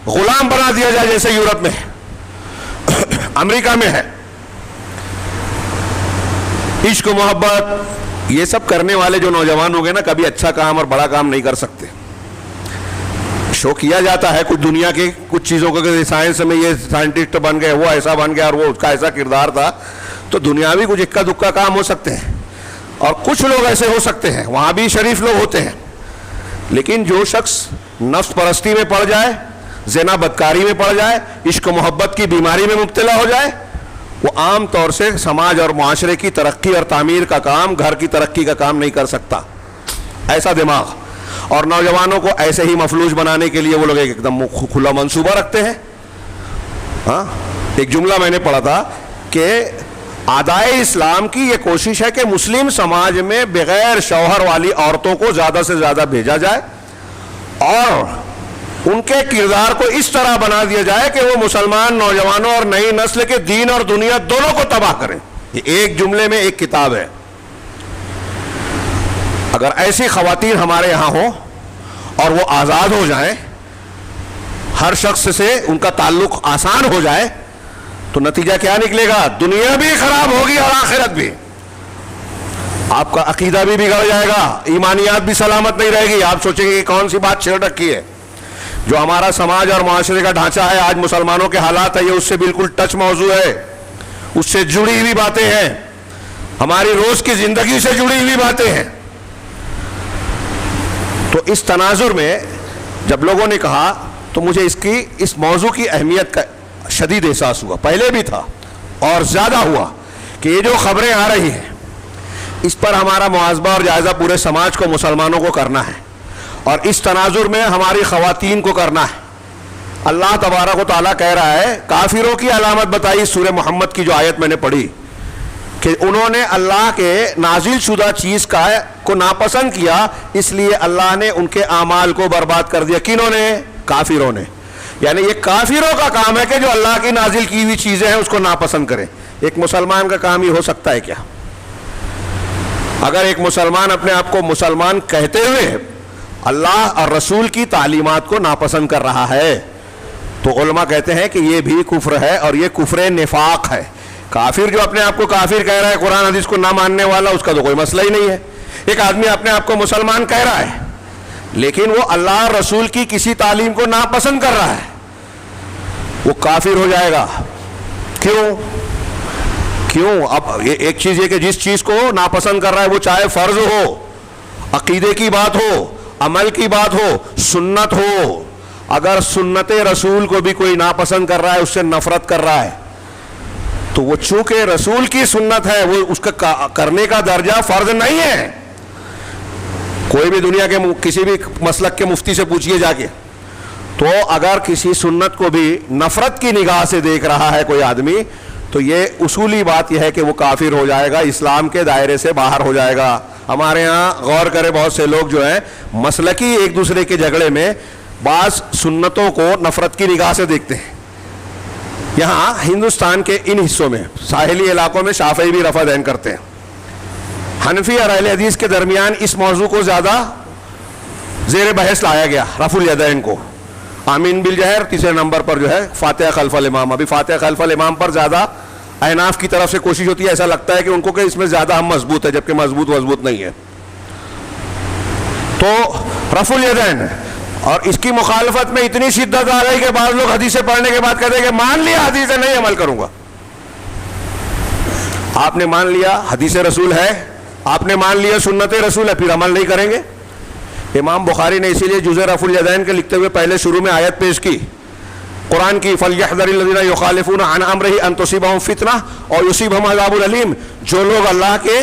غلام بنا دیا جائے، جیسے یورپ میں ہے، امریکہ میں ہے۔ عشق و محبت یہ سب کرنے والے جو نوجوان ہوں گے نا، کبھی اچھا کام اور بڑا کام نہیں کر سکتے۔ شو کیا جاتا ہے کچھ دنیا کے کچھ چیزوں کا، کہ سائنس میں یہ سائنٹسٹ بن گئے، وہ ایسا بن گیا اور وہ اس کا ایسا کردار تھا، تو دنیاوی کچھ اکا دکا کام ہو سکتے ہیں، اور کچھ لوگ ایسے ہو سکتے ہیں، وہاں بھی شریف لوگ ہوتے ہیں، لیکن جو شخص نفس پرستی میں پڑ جائے، زنا بدکاری میں پڑ جائے، عشق و محبت کی بیماری میں مبتلا ہو جائے، وہ عام طور سے سماج اور معاشرے کی ترقی اور تعمیر کا کام، گھر کی ترقی کا کام نہیں کر سکتا، ایسا دماغ۔ اور نوجوانوں کو ایسے ہی مفلوج بنانے کے لیے وہ لوگ ایک دم کھلا منصوبہ رکھتے ہیں۔ ہاں، ایک جملہ میں نے پڑھا تھا کہ اعدائے اسلام کی یہ کوشش ہے کہ مسلم سماج میں بغیر شوہر والی عورتوں کو زیادہ سے زیادہ بھیجا جائے اور ان کے کردار کو اس طرح بنا دیا جائے کہ وہ مسلمان نوجوانوں اور نئی نسل کے دین اور دنیا دونوں کو تباہ کریں۔ یہ ایک جملے میں ایک کتاب ہے۔ اگر ایسی خواتین ہمارے یہاں ہوں اور وہ آزاد ہو جائیں، ہر شخص سے ان کا تعلق آسان ہو جائے، تو نتیجہ کیا نکلے گا؟ دنیا بھی خراب ہوگی اور آخرت بھی۔ آپ کا عقیدہ بھی بگڑ جائے گا، ایمانیات بھی سلامت نہیں رہے گی، آپ سوچیں گے کہ کون سی بات چھیڑ رکھی ہے۔ جو ہمارا سماج اور معاشرے کا ڈھانچہ ہے، آج مسلمانوں کے حالات ہے، یہ اس سے بالکل ٹچ موضوع ہے، اس سے جڑی ہوئی باتیں ہیں، ہماری روز کی زندگی سے جڑی ہوئی باتیں ہیں۔ تو اس تناظر میں جب لوگوں نے کہا تو مجھے اس موضوع کی اہمیت کا شدید احساس ہوا، پہلے بھی تھا اور زیادہ ہوا، کہ یہ جو خبریں آ رہی ہیں اس پر ہمارا محاسبہ اور جائزہ پورے سماج کو، مسلمانوں کو کرنا ہے، اور اس تناظر میں ہماری خواتین کو کرنا ہے۔ اللہ تبارک و تعالیٰ کہہ رہا ہے، کافروں کی علامت بتائی سورہ محمد کی جو آیت میں نے پڑھی، کہ انہوں نے اللہ کے نازل شدہ چیز کو ناپسند کیا، اس لیے اللہ نے ان کے اعمال کو برباد کر دیا۔ کنہوں نے؟ کافروں نے۔ یعنی یہ کافروں کا کام ہے کہ جو اللہ کی نازل کی ہوئی چیزیں ہیں اس کو ناپسند کریں۔ ایک مسلمان کا کام یہ ہو سکتا ہے کیا؟ اگر ایک مسلمان اپنے آپ کو مسلمان کہتے ہوئے اللہ اور رسول کی تعلیمات کو ناپسند کر رہا ہے، تو علماء کہتے ہیں کہ یہ بھی کفر ہے، اور یہ کفر نفاق ہے۔ کافر جو اپنے آپ کو کافر کہہ رہا ہے، قرآن حدیث کو نہ ماننے والا، اس کا تو کوئی مسئلہ ہی نہیں ہے۔ ایک آدمی اپنے آپ کو مسلمان کہہ رہا ہے لیکن وہ اللہ اور رسول کی کسی تعلیم کو ناپسند کر رہا ہے، وہ کافر ہو جائے گا۔ کیوں؟ اب ایک چیز یہ کہ جس چیز کو ناپسند کر رہا ہے، وہ چاہے فرض ہو، عقیدے کی بات ہو، عمل کی بات ہو، سنت ہو، اگر سنت رسول کو بھی کوئی ناپسند کر رہا ہے، اس سے نفرت کر رہا ہے، تو وہ چونکہ رسول کی سنت ہے، وہ اس کا کرنے کا درجہ فرض نہیں ہے۔ کوئی بھی دنیا کے کسی بھی مسلک کے مفتی سے پوچھئے جا کے، تو اگر کسی سنت کو بھی نفرت کی نگاہ سے دیکھ رہا ہے کوئی آدمی، تو یہ اصولی بات یہ ہے کہ وہ کافر ہو جائے گا، اسلام کے دائرے سے باہر ہو جائے گا۔ ہمارے ہاں غور کرے، بہت سے لوگ جو ہیں مسلکی ایک دوسرے کے جھگڑے میں بعض سنتوں کو نفرت کی نگاہ سے دیکھتے ہیں۔ یہاں ہندوستان کے ان حصوں میں، ساحلی علاقوں میں شافعی بھی رفع دین کرتے ہیں، حنفی اور اہل حدیث کے درمیان اس موضوع کو زیادہ زیر بحث لایا گیا، رفع الیدین کو. آمین بالجہر تیسرے نمبر پر جو ہے فاتحہ خلف الامام. ابھی فاتحہ خلف الامام پر زیادہ احناف کی طرف سے کوشش ہوتی ہے، ایسا لگتا ہے کہ ان کو کہ اس میں زیادہ ہم مضبوط ہے، جبکہ مضبوط نہیں ہے. تو رفع الیدین اور اس کی مخالفت میں اتنی شدت آ گئی کہ بعض لوگ حدیثیں پڑھنے کے بعد کہتے ہیں کہ مان لیا حدیث نہیں عمل کروں گا. آپ نے مان لیا حدیث رسول ہے، آپ نے مان لیا سنت رسول ہے، پھر عمل نہیں کریں گے. امام بخاری نے اسی لیے جزء رفع الیدین کے لکھتے ہوئے پہلے شروع میں آیت پیش کی قرآن کی، فَلْيَحْذَرِ الَّذِينَ يُخَالِفُونَ عَنْ أَمْرِهِ أَن تُصِيبَهُمْ فِتْنَةٌ أَوْ يُصِيبَهُمْ عَذَابٌ أَلِيمٌ. جو لوگ اللہ کے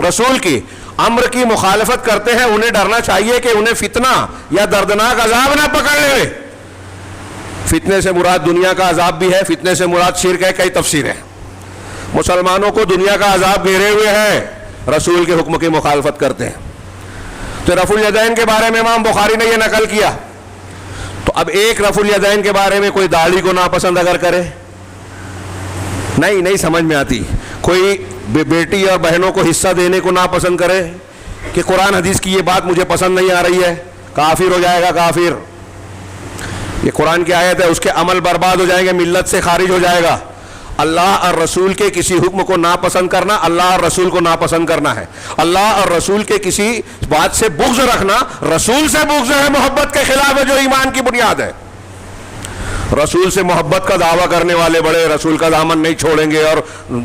رسول کی امر کی مخالفت کرتے ہیں انہیں ڈرنا چاہیے کہ انہیں فتنہ یا دردناک عذاب نہ پکڑ لے. فتنے سے مراد دنیا کا عذاب بھی ہے، فتنے سے مراد شرک ہے، کئی تفسیر ہے. مسلمانوں کو دنیا کا عذاب گھیرے ہوئے ہے، رسول کے حکم کی مخالفت کرتے ہیں. تو رفع الیدین کے بارے میں امام بخاری نے یہ نقل کیا. تو اب ایک رفع الیدین کے بارے میں کوئی داڑھی کو ناپسند اگر کرے، نہیں سمجھ میں آتی. کوئی بیٹی اور بہنوں کو حصہ دینے کو ناپسند کرے کہ قرآن حدیث کی یہ بات مجھے پسند نہیں آ رہی ہے، کافر ہو جائے گا. کافر، یہ قرآن کی آیت ہے، اس کے عمل برباد ہو جائیں گے، ملت سے خارج ہو جائے گا. اللہ اور رسول کے کسی حکم کو ناپسند کرنا اللہ اور رسول کو ناپسند کرنا ہے. اللہ اور رسول کے کسی بات سے بغض رکھنا رسول سے بغض ہے، محبت کے خلاف ہے، جو ایمان کی بنیاد ہے. رسول سے محبت کا دعویٰ کرنے والے بڑے رسول کا دامن نہیں چھوڑیں گے اور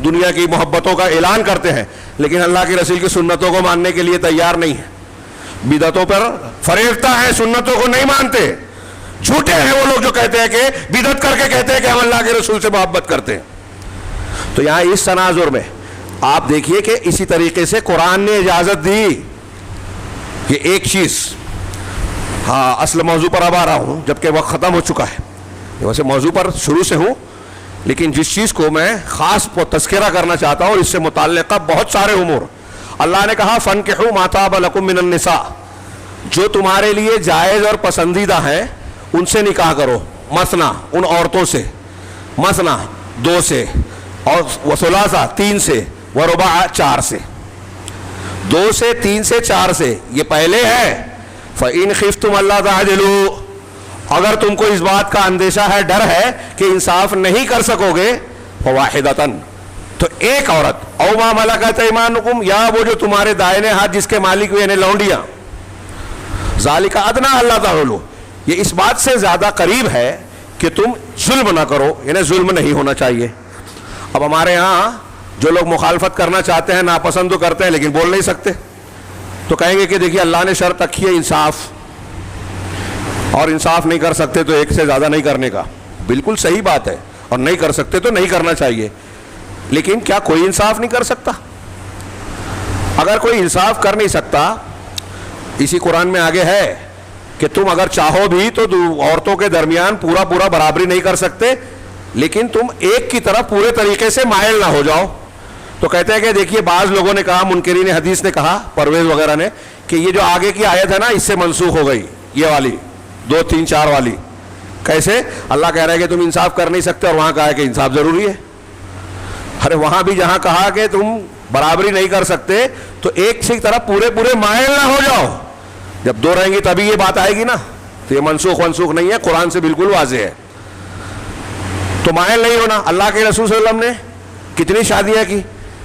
دنیا کی محبتوں کا اعلان کرتے ہیں، لیکن اللہ کے رسول کی سنتوں کو ماننے کے لیے تیار نہیں ہے. بدعتوں پر فریفتہ ہے، سنتوں کو نہیں مانتے. جھوٹے ہیں وہ لوگ جو کہتے ہیں کہ بدعت کر کے کہتے ہیں کہ ہم اللہ کے رسول سے محبت کرتے ہیں. تو یہاں اس تناظر میں آپ دیکھیے کہ اسی طریقے سے قرآن نے اجازت دی. یہ ایک چیز، ہاں اصل موضوع پر اب آ رہا ہوں جبکہ وقت ختم ہو چکا ہے. ویسے موضوع پر شروع سے ہوں، لیکن جس چیز کو میں خاص تذکرہ کرنا چاہتا ہوں، اس سے متعلقہ بہت سارے امور. اللہ نے کہا فَانْكِحُوا مَا طَابَ لَكُم مِّنَ النِّسَاءِ، جو تمہارے لیے جائز اور پسندیدہ ہیں ان سے نکاح کرو. مثنا، ان عورتوں سے، مثنا 2 سے، اور وثلاثہ 3 سے، ورباع 4 سے. 2 سے 3 سے 4 سے یہ پہلے ہے. فَإِنْ خِفْتُمْ أَلَّا تَعْدِلُوا، اگر تم کو اس بات کا اندیشہ ہے، ڈر ہے کہ انصاف نہیں کر سکو گے، فواحدۃ، تو ایک عورت، او ما ملکت ایمانکم، یا وہ جو تمہارے دائنے ہاتھ جس کے مالک ہوئے، یعنی لونڈیاں. ذالک ادنیٰ الا تعولوا، یہ اس بات سے زیادہ قریب ہے کہ تم ظلم نہ کرو، یعنی ظلم نہیں ہونا چاہیے. اب ہمارے ہاں جو لوگ مخالفت کرنا چاہتے ہیں، ناپسند تو کرتے ہیں لیکن بول نہیں سکتے، تو کہیں گے کہ دیکھیے اللہ نے شرط رکھی ہے انصاف، اور انصاف نہیں کر سکتے تو ایک سے زیادہ نہیں کرنے کا. بالکل صحیح بات ہے، اور نہیں کر سکتے تو نہیں کرنا چاہیے. لیکن کیا کوئی انصاف نہیں کر سکتا؟ اگر کوئی انصاف کر نہیں سکتا، اسی قرآن میں آگے ہے کہ تم اگر چاہو بھی تو عورتوں کے درمیان پورا برابری نہیں کر سکتے، لیکن تم ایک کی طرف پورے طریقے سے مائل نہ ہو جاؤ. تو کہتے ہیں کہ دیکھیے بعض لوگوں نے کہا، منکرین حدیث نے کہا، پرویز وغیرہ نے، کہ یہ جو آگے کی آیت ہے نا اس سے منسوخ ہو گئی، یہ والی 2 3 4 والی. کیسے؟ اللہ کہہ رہا ہے کہ تم انصاف کر نہیں سکتے اور وہاں کہا ہے کہ انصاف ضروری ہے. ارے وہاں بھی جہاں کہا کہ تم برابری نہیں کر سکتے تو ایک سے طرف پورے مائل نہ ہو جاؤ. جب 2 رہیں گی تبھی یہ بات آئے گی نا. تو یہ منسوخ نہیں ہے، قرآن سے بالکل واضح ہے. تو مائل نہیں ہونا. اللہ کے رسول صلی اللہ علیہ وسلم نے کتنی شادیاں کی؟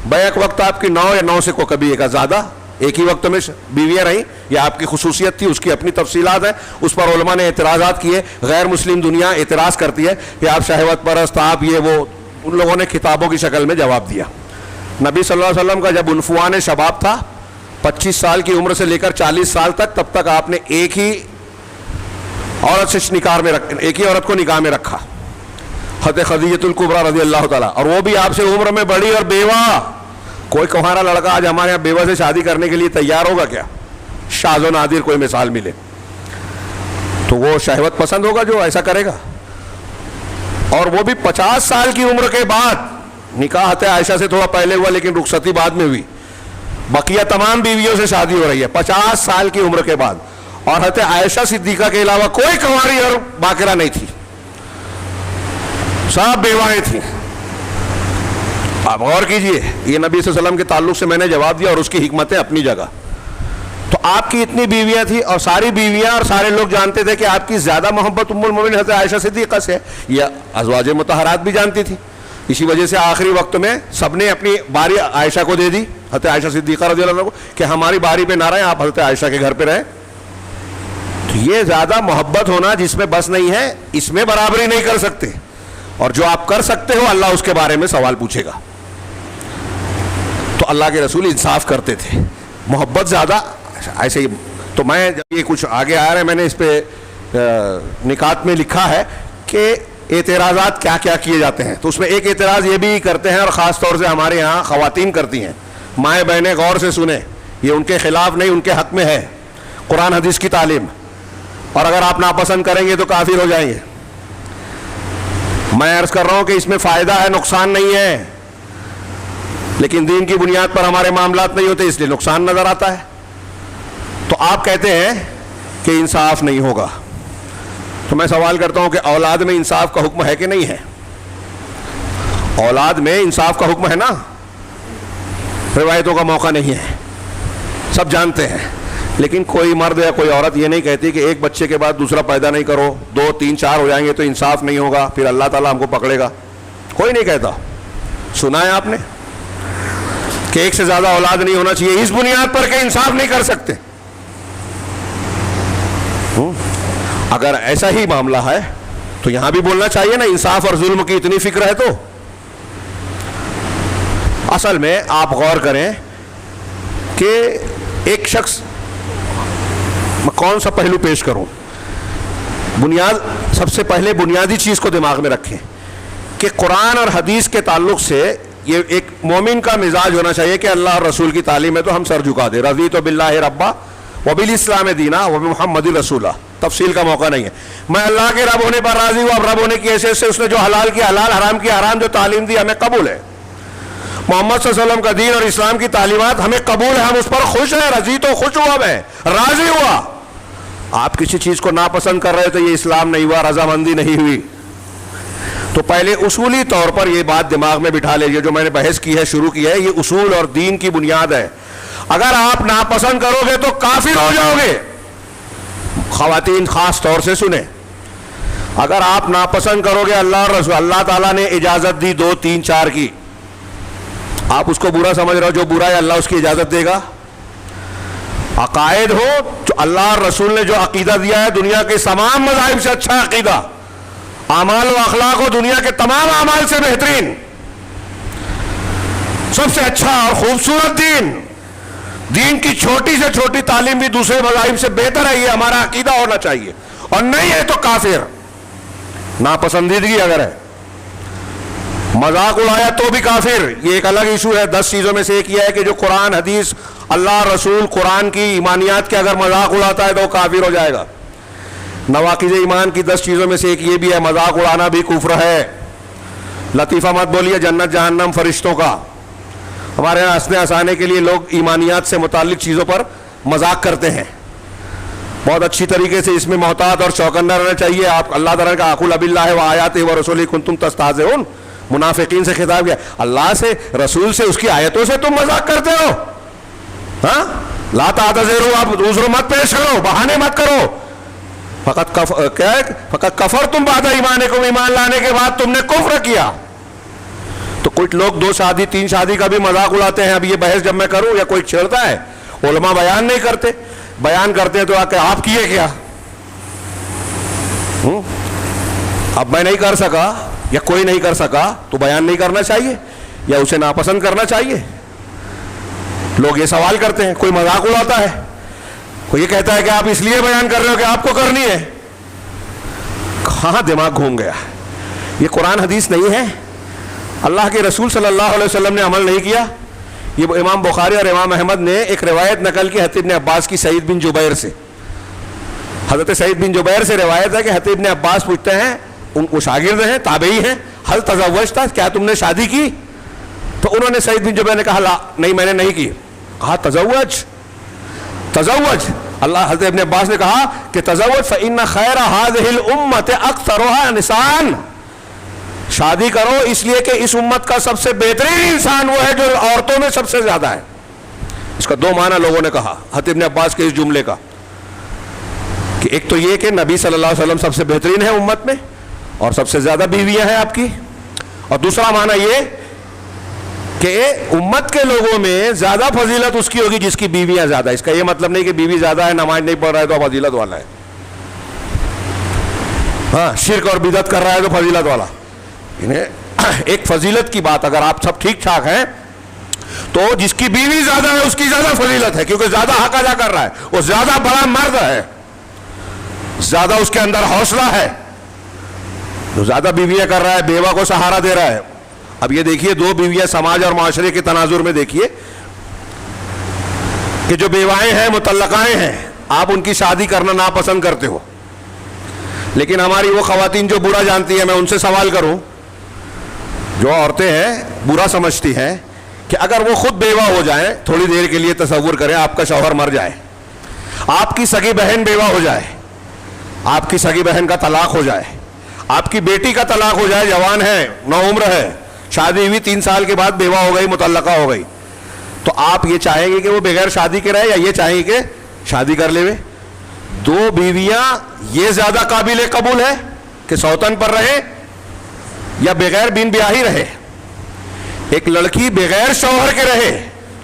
بیک وقت آپ کی 9 یا 9 سے کو کبھی ایک زیادہ، ایک ہی وقت میں بیویاں رہیں. یہ آپ کی خصوصیت تھی، اس کی اپنی تفصیلات ہیں، اس پر علماء نے اعتراضات کیے. غیر مسلم دنیا اعتراض کرتی ہے کہ آپ شہوت پرست، آپ یہ وہ. ان لوگوں نے کتابوں کی شکل میں جواب دیا. نبی صلی اللہ علیہ وسلم کا جب عنفوان شباب تھا، 25 سال کی عمر سے لے کر 40 سال تک، تب تک آپ نے ایک ہی عورت سے ایک ہی عورت کو نکاح میں رکھا، حضرت خدیجہ الکبریٰ رضی اللہ تعالیٰ، اور وہ بھی آپ سے عمر میں بڑی اور بیوہ. کوئی کمہارا لڑکا آج ہمارے یہاں بیوہ سے شادی کرنے کے لیے تیار ہوگا کیا؟ شاذ و نادر کوئی مثال ملے تو وہ شہوت پسند ہوگا جو ایسا کرے گا. اور وہ بھی 50 سال کی عمر کے بعد. نکاح حضرت عائشہ سے تھوڑا پہلے ہوا لیکن رخصتی بعد میں ہوئی. بقیہ تمام بیویوں سے شادی ہو رہی ہے 50 سال کی عمر کے بعد. اور حضرت عائشہ صدیقہ کے علاوہ کوئی کنواری اور باقرہ نہیں تھی، سب بیوائیں تھیں. آپ غور کیجئے, یہ نبی صلی اللہ علیہ وسلم کے تعلق سے میں نے جواب دیا اور اس کی حکمتیں اپنی جگہ. تو آپ کی اتنی بیویاں تھیں اور ساری بیویاں اور سارے لوگ جانتے تھے کہ آپ کی زیادہ محبت ام المومنین حضرت عائشہ صدیقہ سے, یہ ازواج مطہرات بھی جانتی تھی. اسی وجہ سے آخری وقت میں سب نے اپنی باری عائشہ کو دے دی, حضرت عائشہ صدیقہ رضی اللہ عنہ کو, کہ ہماری باری پہ نہ رہیں, آپ حضرت عائشہ کے گھر پہ رہیں. تو یہ زیادہ محبت ہونا جس میں بس نہیں ہے, اس میں برابری نہیں کر سکتے, اور جو آپ کر سکتے ہو اللہ اس کے بارے میں سوال پوچھے گا. تو اللہ کے رسول انصاف کرتے تھے, محبت زیادہ ایسے ہی. تو میں جب یہ کچھ آگے آ رہے ہیں, میں نے اس پہ نکات میں لکھا ہے کہ اعتراضات کیا کیا کیے جاتے ہیں. تو اس میں ایک اعتراض یہ بھی کرتے ہیں, اور خاص طور سے ہمارے ہاں خواتین کرتی ہیں, مائیں بہنیں غور سے سنیں, یہ ان کے خلاف نہیں, ان کے حق میں ہے قرآن حدیث کی تعلیم, اور اگر آپ ناپسند کریں گے تو کافر ہو جائیں گے. میں عرض کر رہا ہوں کہ اس میں فائدہ ہے, نقصان نہیں ہے, لیکن دین کی بنیاد پر ہمارے معاملات نہیں ہوتے, اس لیے نقصان نظر آتا ہے. تو آپ کہتے ہیں کہ انصاف نہیں ہوگا, تو میں سوال کرتا ہوں کہ اولاد میں انصاف کا حکم ہے کہ نہیں ہے؟ اولاد میں انصاف کا حکم ہے نا, روایتوں کا موقع نہیں ہے, سب جانتے ہیں. لیکن کوئی مرد یا کوئی عورت یہ نہیں کہتی کہ ایک بچے کے بعد دوسرا پیدا نہیں کرو, 2 3 4 ہو جائیں گے تو انصاف نہیں ہوگا, پھر اللہ تعالیٰ ہم کو پکڑے گا. کوئی نہیں کہتا. سنا ہے آپ نے کہ ایک سے زیادہ اولاد نہیں ہونا چاہیے اس بنیاد پر کہ انصاف نہیں کر سکتے؟ اگر ایسا ہی معاملہ ہے تو یہاں بھی بولنا چاہیے نا, انصاف اور ظلم کی اتنی فکر ہے تو. اصل میں آپ غور کریں کہ ایک شخص, میں کون سا پہلو پیش کروں, سب سے پہلے بنیادی چیز کو دماغ میں رکھیں کہ قرآن اور حدیث کے تعلق سے یہ ایک مومن کا مزاج ہونا چاہیے کہ اللہ اور رسول کی تعلیم ہے تو ہم سر جھکا دیں. رضیت باللہ ربا وبالاسلام دینا وبمحمد رسولہ. تفصیل کا موقع نہیں ہے. میں اللہ کے رب ہونے پر راضی ہوں, اب رب ہونے کی حیثیت سے اس نے جو حلال کیا حلال, حرام کیا حرام, جو تعلیم دی ہمیں قبول ہے. محمد صلی اللہ علیہ وسلم کا دین اور اسلام کی تعلیمات ہمیں قبول ہے, ہم اس پر خوش ہیں. رضی تو خوش ہوا, میں راضی ہوا. آپ کسی چیز کو ناپسند کر رہے تو یہ اسلام نہیں ہوا, رضامندی نہیں ہوئی. تو پہلے اصولی طور پر یہ بات دماغ میں بٹھا لیجیے, جو میں نے بحث کی ہے, شروع کی ہے, یہ اصول اور دین کی بنیاد ہے. اگر آپ ناپسند کرو گے تو کافر ہو جاؤ گے. خواتین خاص طور سے سنیں, اگر آپ ناپسند کرو گے اللہ اور رسول, اللہ تعالیٰ نے اجازت دی 2 3 4 کی, آپ اس کو برا سمجھ رہے ہو, جو برا ہے اللہ اس کی اجازت دے گا. عقائد ہو جو اللہ اور رسول نے جو عقیدہ دیا ہے, دنیا کے تمام مذاہب سے اچھا عقیدہ, اعمال و اخلاق ہو دنیا کے تمام اعمال سے بہترین, سب سے اچھا اور خوبصورت دین, دین کی چھوٹی سے چھوٹی تعلیم بھی دوسرے مذاہب سے بہتر ہے, یہ ہمارا عقیدہ ہونا چاہیے. اور نہیں ہے تو کافر. ناپسندیدگی اگر ہے, مذاق اڑایا تو بھی کافر, یہ ایک الگ ایشو ہے. 10 چیزوں میں سے ایک یہ ہے کہ جو قرآن حدیث اللہ رسول قرآن کی ایمانیات کے اگر مذاق اڑاتا ہے تو وہ کافر ہو جائے گا. نواقض ایمان کی 10 چیزوں میں سے ایک یہ بھی ہے, مذاق اڑانا بھی کفر ہے. لطیفہ مت بولیے جنت جہنم فرشتوں کا. ہمارے یہاں ہنسنے ہنسانے کے لیے لوگ ایمانیات سے متعلق چیزوں پر مذاق کرتے ہیں. بہت اچھی طریقے سے اس میں محتاط اور چوکنا رہنا چاہیے. آپ اللہ تعالیٰ کا قل باللہ و آیاتہ و رسولہ کنتم تستہزئون, منافقین سے خطاب کیا, اللہ سے رسول سے اس کی آیتوں سے تم مذاق کرتے ہو. ہاں, لا تعتذروا, آپ دوسروں مت پیش کرو, بہانے مت کرو. فقط کفرتم بعد ایمانکم, ایمان لانے کے بعد تم نے کفر کیا. تو کچھ لوگ 2 شادی 3 شادی کا بھی مذاق اڑاتے ہیں. اب یہ بحث جب میں کروں یا کوئی چھیڑتا ہے, علماء بیان نہیں کرتے, بیان کرتے ہیں تو آپ کیے کیا. اب میں نہیں کر سکا یا کوئی نہیں کر سکا تو بیان نہیں کرنا چاہیے یا اسے ناپسند کرنا چاہیے. لوگ یہ سوال کرتے ہیں, کوئی مذاق اڑاتا ہے, کوئی یہ کہتا ہے کہ آپ اس لیے بیان کر رہے ہو کہ آپ کو کرنی ہے. کہاں دماغ گھوم گیا. یہ قرآن حدیث نہیں ہے, اللہ کے رسول صلی اللہ علیہ وسلم نے عمل نہیں کیا. یہ امام بخاری اور امام احمد نے ایک روایت نقل کی حتیب بن عباس کی سعید بن جبیر سے. حضرت سعید بن جبیر سے روایت ہے کہ حتیب بن عباس پوچھتے ہیں, ان کو شاگرد ہیں, تابعی ہیں, حل تزوجت, کیا تم نے شادی کی؟ تو انہوں نے سعید بن جبیر نے کہا لا, نہیں میں نے نہیں کی. کہا تزوج. اللہ حضرت ابن عباس نے کہا کہ تزوج فإن خیر هذه الامة اکثرها نساء, شادی کرو اس لیے کہ اس امت کا سب سے بہترین انسان وہ ہے جو عورتوں میں سب سے زیادہ ہے. اس کا دو معنی لوگوں نے کہا حضرت ابن عباس کے اس جملے کا, کہ ایک تو یہ کہ نبی صلی اللہ علیہ وسلم سب سے بہترین ہے امت میں اور سب سے زیادہ بیویاں ہیں آپ کی, اور دوسرا معنی یہ کہ امت کے لوگوں میں زیادہ فضیلت اس کی ہوگی جس کی بیویاں زیادہ. اس کا یہ مطلب نہیں کہ بیوی زیادہ ہے نماز نہیں پڑھ رہا ہے تو فضیلت والا ہے, ہاں شرک اور بدعت کر رہا ہے تو فضیلت والا. ایک فضیلت کی بات, اگر آپ سب ٹھیک ٹھاک ہیں تو جس کی بیوی زیادہ ہے اس کی زیادہ فضیلت ہے, کیونکہ زیادہ حق ادا کر رہا ہے, وہ زیادہ بڑا مرد ہے, زیادہ اس کے اندر حوصلہ ہے. جو زیادہ بیویاں کر رہا ہے, بیوہ کو سہارا دے رہا ہے. اب یہ دیکھیے دو بیویاں سماج اور معاشرے کے تناظر میں دیکھیے کہ جو بیوائیں ہیں مطلقائیں ہیں, آپ ان کی شادی کرنا ناپسند کرتے ہو, لیکن ہماری وہ خواتین جو برا جانتی ہیں, میں ان سے سوال کروں, جو عورتیں ہیں برا سمجھتی ہیں کہ اگر وہ خود بیوہ ہو جائیں, تھوڑی دیر کے لیے تصور کریں آپ کا شوہر مر جائے, آپ کی سگی بہن بیوہ ہو جائے, آپ کی سگی بہن کا طلاق ہو جائے, آپ کی بیٹی کا طلاق ہو جائے, جوان ہے, نوعمر ہے, شادی ہوئی 3 سال کے بعد بیوہ ہو گئی, مطلقہ ہو گئی, تو آپ یہ چاہیں گے کہ وہ بغیر شادی کے رہے یا یہ چاہیں گے کہ شادی کر لے وے؟ دو بیویاں یہ زیادہ قابل قبول ہے کہ سوتن پر رہے یا بغیر بن بیاہی رہے؟ ایک لڑکی بغیر شوہر کے رہے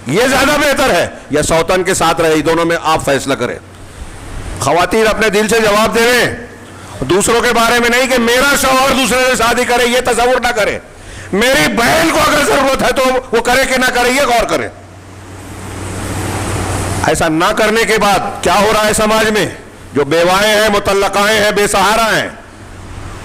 یہ زیادہ بہتر ہے یا سوتن کے ساتھ رہے؟ دونوں میں آپ فیصلہ کریں. خواتین اپنے دل سے جواب دے رہے ہیں, دوسروں کے بارے میں نہیں کہ میرا شوہر دوسرے سے شادی کرے یہ تصور نہ کرے, میری بہن کو اگر ضرورت ہے تو وہ کرے کہ نہ کرے یہ غور کرے. ایسا نہ کرنے کے بعد کیا ہو رہا ہے سماج میں؟ جو بیوائیں ہیں, مطلقائیں ہیں, بے سہارا ہیں,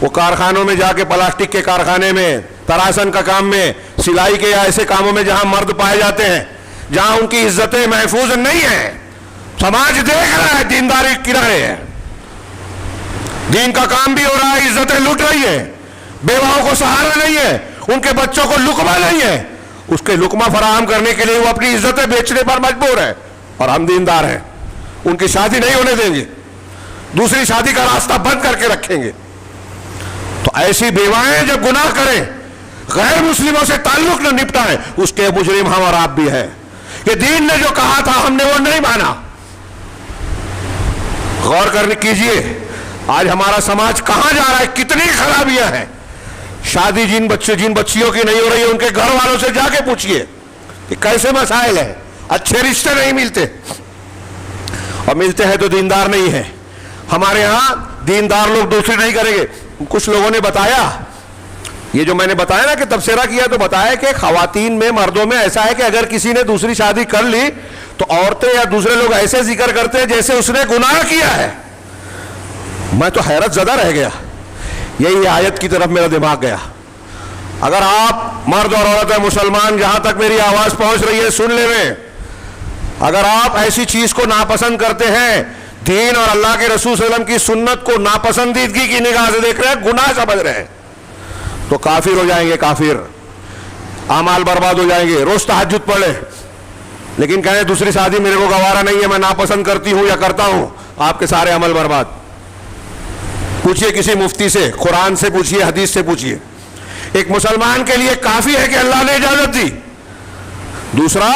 وہ کارخانوں میں جا کے, پلاسٹک کے کارخانے میں, تراشن کا کام میں, سلائی کے یا ایسے کاموں میں جہاں مرد پائے جاتے ہیں, جہاں ان کی عزتیں محفوظ نہیں ہیں, سماج دیکھ رہا ہے, دینداری کنارے ہے, دین کا کام بھی ہو رہا ہے, عزتیں لٹ رہی ہیں, بیواؤں کو سہارا نہیں ہے, ان کے بچوں کو لقمہ نہیں ہے, اس کے لقمہ فراہم کرنے کے لیے وہ اپنی عزتیں بیچنے پر مجبور ہے, اور ہم دیندار ہیں, ان کی شادی نہیں ہونے دیں گے, دوسری شادی کا راستہ بند کر کے رکھیں گے. تو ایسی بیوائیں جب گناہ کریں, غیر مسلموں سے تعلق نہ نپٹائیں, اس کے مجرم ہم اور آپ بھی ہیں. کہ دین نے جو کہا تھا ہم نے وہ نہیں مانا. غور کرنے کیجئے آج ہمارا سماج کہاں جا رہا ہے, کتنی خرابیاں ہیں. شادی جن بچیوں کی نہیں ہو رہی ہے ان کے گھر والوں سے جا کے پوچھئے کہ کیسے مسائل ہیں, اچھے رشتے نہیں ملتے, اور ملتے ہیں تو دیندار نہیں ہیں. ہمارے ہاں دیندار لوگ دوسری نہیں کریں گے. کچھ لوگوں نے بتایا, یہ جو میں نے بتایا نا کہ تبصرہ کیا, تو بتایا کہ خواتین میں, مردوں میں ایسا ہے کہ اگر کسی نے دوسری شادی کر لی تو عورتیں یا دوسرے لوگ ایسے ذکر کرتے ہیں جیسے اس نے گناہ کیا ہے. میں تو حیرت زدہ رہ گیا, یہی آیت کی طرف میرا دماغ گیا. اگر آپ مرد اور عورت ہیں مسلمان, جہاں تک میری آواز پہنچ رہی ہے سن لے میں, اگر آپ ایسی چیز کو ناپسند کرتے ہیں, دین اور اللہ کے رسول صلی اللہ علیہ وسلم کی سنت کو ناپسندیدگی کی نگاہ سے دیکھ رہے ہیں, گناہ سمجھ رہے ہیں, تو کافر ہو جائیں گے, کافر, اعمال برباد ہو جائیں گے. روز تہجد پڑھے لیکن کہیں دوسری شادی میرے کو گوارا نہیں ہے, میں ناپسند کرتی ہوں یا کرتا ہوں, آپ کے سارے عمل برباد. پوچھئے کسی مفتی سے, قرآن سے پوچھئے, حدیث سے پوچھئے. ایک مسلمان کے لیے کافی ہے کہ اللہ نے اجازت دی. دوسرا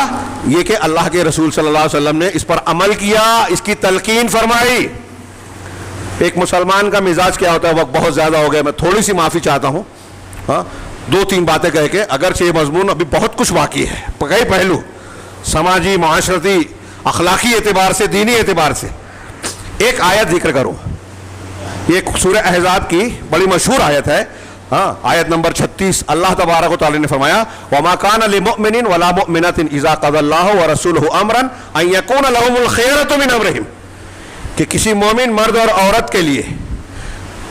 یہ کہ اللہ کے رسول صلی اللہ علیہ وسلم نے اس پر عمل کیا, اس کی تلقین فرمائی. ایک مسلمان کا مزاج کیا ہوتا ہے؟ وقت بہت زیادہ ہو گیا, میں تھوڑی سی معافی چاہتا ہوں, 2-3 باتیں کہہ کے, اگرچہ یہ مضمون ابھی بہت کچھ باقی ہے, کئی پہلو, سماجی, معاشرتی, اخلاقی اعتبار سے, دینی اعتبار سے. ایک آیت ذکر کروں, یہ سورہ احزاب کی بڑی مشہور آیت ہے, آیت نمبر 36. اللہ تبارک و تعالی نے فرمایا وَمَا كَانَ لِمُؤْمِنٍ وَلَا مُؤْمِنَةٍ إِذَا قَضَى اللَّهُ وَرَسُولُهُ أَمْرًا أَن يَكُونَ لَهُمُ الْخِيَرَةُ مِنْ أَمْرِهِمْ, کہ کسی مومن مرد اور عورت کے لیے,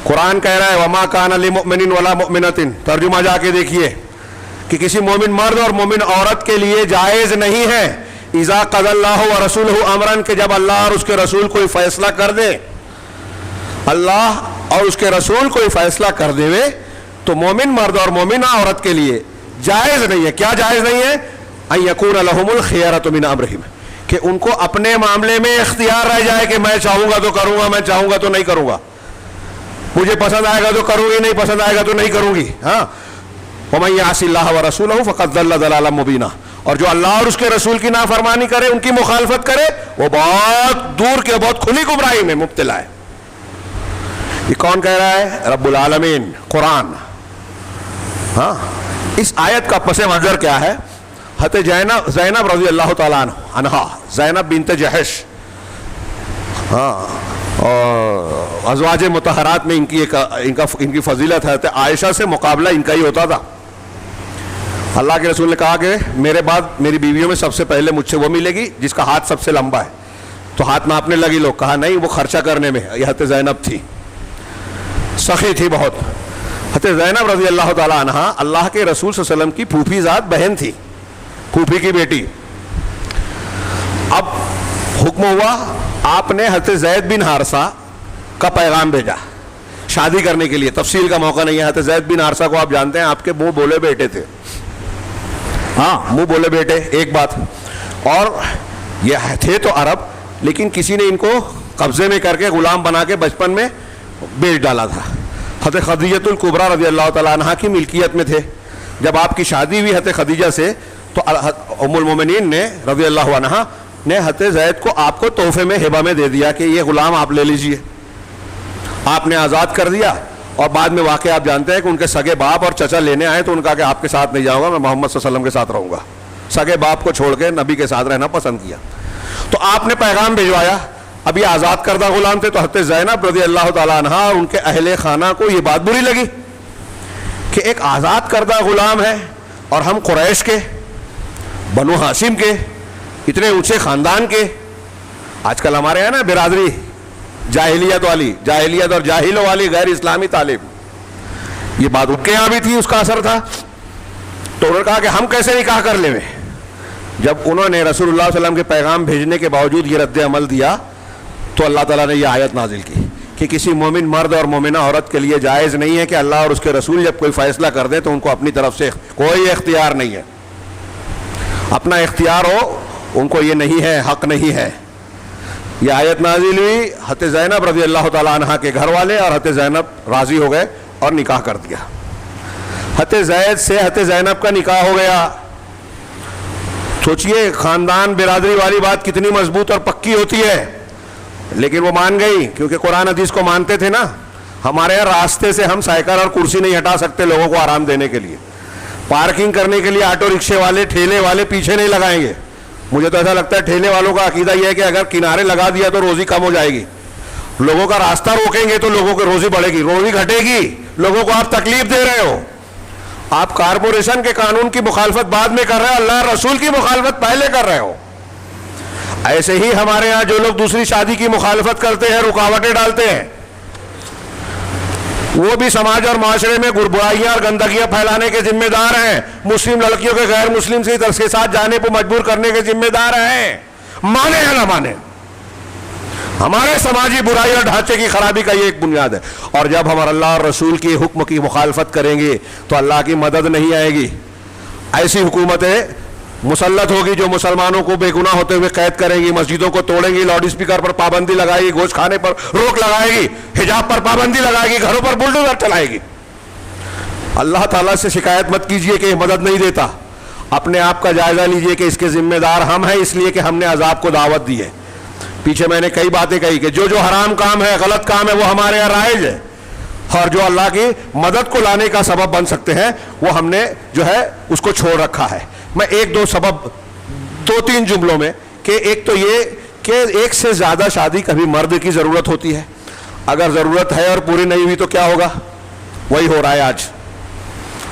قرآن کہہ رہا ہے وَمَا كَانَ لِمُؤْمِنٍ وَلَا مُؤْمِنَةٍ, ترجمہ جا کے دیکھیے, کہ کسی مومن مرد اور مومن عورت کے لیے جائز نہیں ہے إِذَا قَضَى اللَّهُ وَرَسُولُهُ أَمْرًا, کہ جب اللہ اور اس کے رسول کوئی فیصلہ کر دے, اللہ اور اس کے رسول کوئی فیصلہ کر دے تو مومن مرد اور مومنہ عورت کے لیے جائز نہیں ہے. کیا جائز نہیں ہے؟ ان یکون لہم الخیرۃ من امرہم, کہ ان کو اپنے معاملے میں اختیار رہ جائے کہ میں چاہوں گا تو کروں گا, میں چاہوں گا تو نہیں کروں گا. مجھے پسند آئے گا تو کروں گی, نہیں پسند آئے گا تو نہیں کروں گی. ہاں, وَمَن يَعْصِ اللَّهَ وَرَسُولَهُ فَقَدْ ضَلَّ ضَلَالًا مُبِينًا. اور جو اللہ اور اس کے رسول کی نافرمانی کرے, ان کی مخالفت کرے, وہ بہت دور کے بہت کھلی گمراہی میں مبتلا ہے. یہ کون کہہ رہا ہے؟ رب العالمین, قرآن. ہاں, اس آیت کا پس منظر کیا ہے؟ حضرت زینب رضی اللہ تعالیٰ عنہا, زینب بنت جحش, ہاں, اور ازواج مطہرات میں ان کی فضیلت ہے. عائشہ سے مقابلہ ان کا ہی ہوتا تھا. اللہ کے رسول نے کہا کہ میرے بعد میری بیویوں میں سب سے پہلے مجھ سے وہ ملے گی جس کا ہاتھ سب سے لمبا ہے. تو ہاتھ ناپنے لگی لوگ, کہا نہیں, وہ خرچہ کرنے میں. یہ حضرت زینب تھی, سخی تھی بہت. حضرت زینب رضی اللہ تعالیٰ عنہا اللہ کے رسول صلی اللہ علیہ وسلم کی پھوپھی ذات بہن تھی, پھوپھی کی بیٹی. اب حکم ہوا, آپ نے حضرت زید بن حارثہ کا پیغام بھیجا شادی کرنے کے لیے. تفصیل کا موقع نہیں ہے. حضرت زید بن حارثہ کو آپ جانتے ہیں, آپ کے منہ بولے بیٹے تھے. ہاں, منہ بولے بیٹے ایک بات. اور یہ تھے تو عرب, لیکن کسی نے ان کو قبضے میں کر کے غلام بنا کے بچپن میں بیچ ڈالا تھا. حضرت خدیجہ الکبریٰ رضی اللہ تعالیٰ عنہ کی ملکیت میں تھے. جب آپ کی شادی ہوئی حضرت خدیجہ سے, تو ام المومنین نے رضی اللہ عنہ نے حضرت زید کو آپ کو تحفے میں ہبہ میں دے دیا کہ یہ غلام آپ لے لیجئے. آپ نے آزاد کر دیا. اور بعد میں واقعہ آپ جانتے ہیں کہ ان کے سگے باپ اور چچا لینے آئے, تو ان کا کہ آپ کے ساتھ نہیں جاؤں گا, میں محمد صلی اللہ علیہ وسلم کے ساتھ رہوں گا. سگے باپ کو چھوڑ کے نبی کے ساتھ رہنا پسند کیا. تو آپ نے پیغام بھجوایا. اب یہ آزاد کردہ غلام تھے, تو حضرت زینب رضی اللہ تعالیٰ عنہ اور ان کے اہل خانہ کو یہ بات بری لگی کہ ایک آزاد کردہ غلام ہے, اور ہم قریش کے, بنو ہاشم کے, اتنے اونچے خاندان کے. آج کل ہمارے یہاں نا برادری جاہلیت والی, جاہلیت اور جاہلوں والی غیر اسلامی تعلیم, یہ بات ان کے یہاں بھی تھی, اس کا اثر تھا. تو انہوں نے کہا کہ ہم کیسے نکاح کر لیں. جب انہوں نے رسول اللہ صلی اللہ علیہ وسلم کے پیغام بھیجنے کے باوجود یہ رد عمل دیا, تو اللہ تعالیٰ نے یہ آیت نازل کی کہ کسی مومن مرد اور مومنہ عورت کے لیے جائز نہیں ہے کہ اللہ اور اس کے رسول جب کوئی فیصلہ کر دیں تو ان کو اپنی طرف سے کوئی اختیار نہیں ہے. اپنا اختیار ہو, ان کو یہ نہیں ہے, حق نہیں ہے. یہ آیت نازل ہوئی, حضرت زینب رضی اللہ تعالیٰ عنہ کے گھر والے اور حضرت زینب راضی ہو گئے اور نکاح کر دیا. حضرت زید سے حضرت زینب کا نکاح ہو گیا. سوچئے خاندان برادری والی بات کتنی مضبوط اور پکی ہوتی ہے. لیکن وہ مان گئی, کیونکہ قرآن حدیث کو مانتے تھے نا. ہمارے یہاں راستے سے ہم سائیکل اور کرسی نہیں ہٹا سکتے لوگوں کو آرام دینے کے لیے. پارکنگ کرنے کے لیے آٹو رکشے والے, ٹھیلے والے پیچھے نہیں لگائیں گے. مجھے تو ایسا لگتا ہے ٹھیلے والوں کا عقیدہ یہ ہے کہ اگر کنارے لگا دیا تو روزی کم ہو جائے گی. لوگوں کا راستہ روکیں گے تو لوگوں کی روزی بڑھے گی, روزی گھٹے گی. لوگوں کو آپ تکلیف دے رہے ہو. آپ کارپوریشن کے قانون کی مخالفت بعد میں کر رہے ہو, اللہ رسول کی مخالفت پہلے کر رہے ہو. ایسے ہی ہمارے یہاں جو لوگ دوسری شادی کی مخالفت کرتے ہیں, رکاوٹیں ڈالتے ہیں, وہ بھی سماج اور معاشرے میں برائیاں اور گندگیاں پھیلانے کے ذمہ دار ہیں. مسلم لڑکیوں کے غیر مسلم کے ساتھ جانے پر مجبور کرنے کے ذمہ دار ہیں, مانے یا نہ مانے. ہمارے سماجی برائی اور ڈھانچے کی خرابی کا یہ ایک بنیاد ہے. اور جب ہم اللہ اور رسول کے حکم کی مخالفت کریں گے تو اللہ کی مدد نہیں آئے گی. ایسی حکومتیں مسلط ہوگی جو مسلمانوں کو بے گناہ ہوتے ہوئے قید کریں گی, مسجدوں کو توڑیں گی, لاؤڈ اسپیکر پر پابندی لگائے گی, گوشت کھانے پر روک لگائے گی, حجاب پر پابندی لگائے گی, گھروں پر بلڈوزر چلائے گی. اللہ تعالیٰ سے شکایت مت کیجئے کہ یہ مدد نہیں دیتا. اپنے آپ کا جائزہ لیجئے کہ اس کے ذمہ دار ہم ہیں, اس لیے کہ ہم نے عذاب کو دعوت دی ہے. پیچھے میں نے کئی باتیں کہی کہ جو حرام کام ہے, غلط کام ہے, وہ ہمارے یہاں رائج ہے, اور جو اللہ کی مدد کو لانے کا سبب بن سکتے ہیں وہ ہم نے جو ہے اس کو چھوڑ رکھا ہے. میں ایک دو سبب, دو تین جملوں میں, کہ ایک تو یہ کہ ایک سے زیادہ شادی کبھی مرد کی ضرورت ہوتی ہے. اگر ضرورت ہے اور پوری نہیں ہوئی تو کیا ہوگا؟ وہی ہو رہا ہے آج,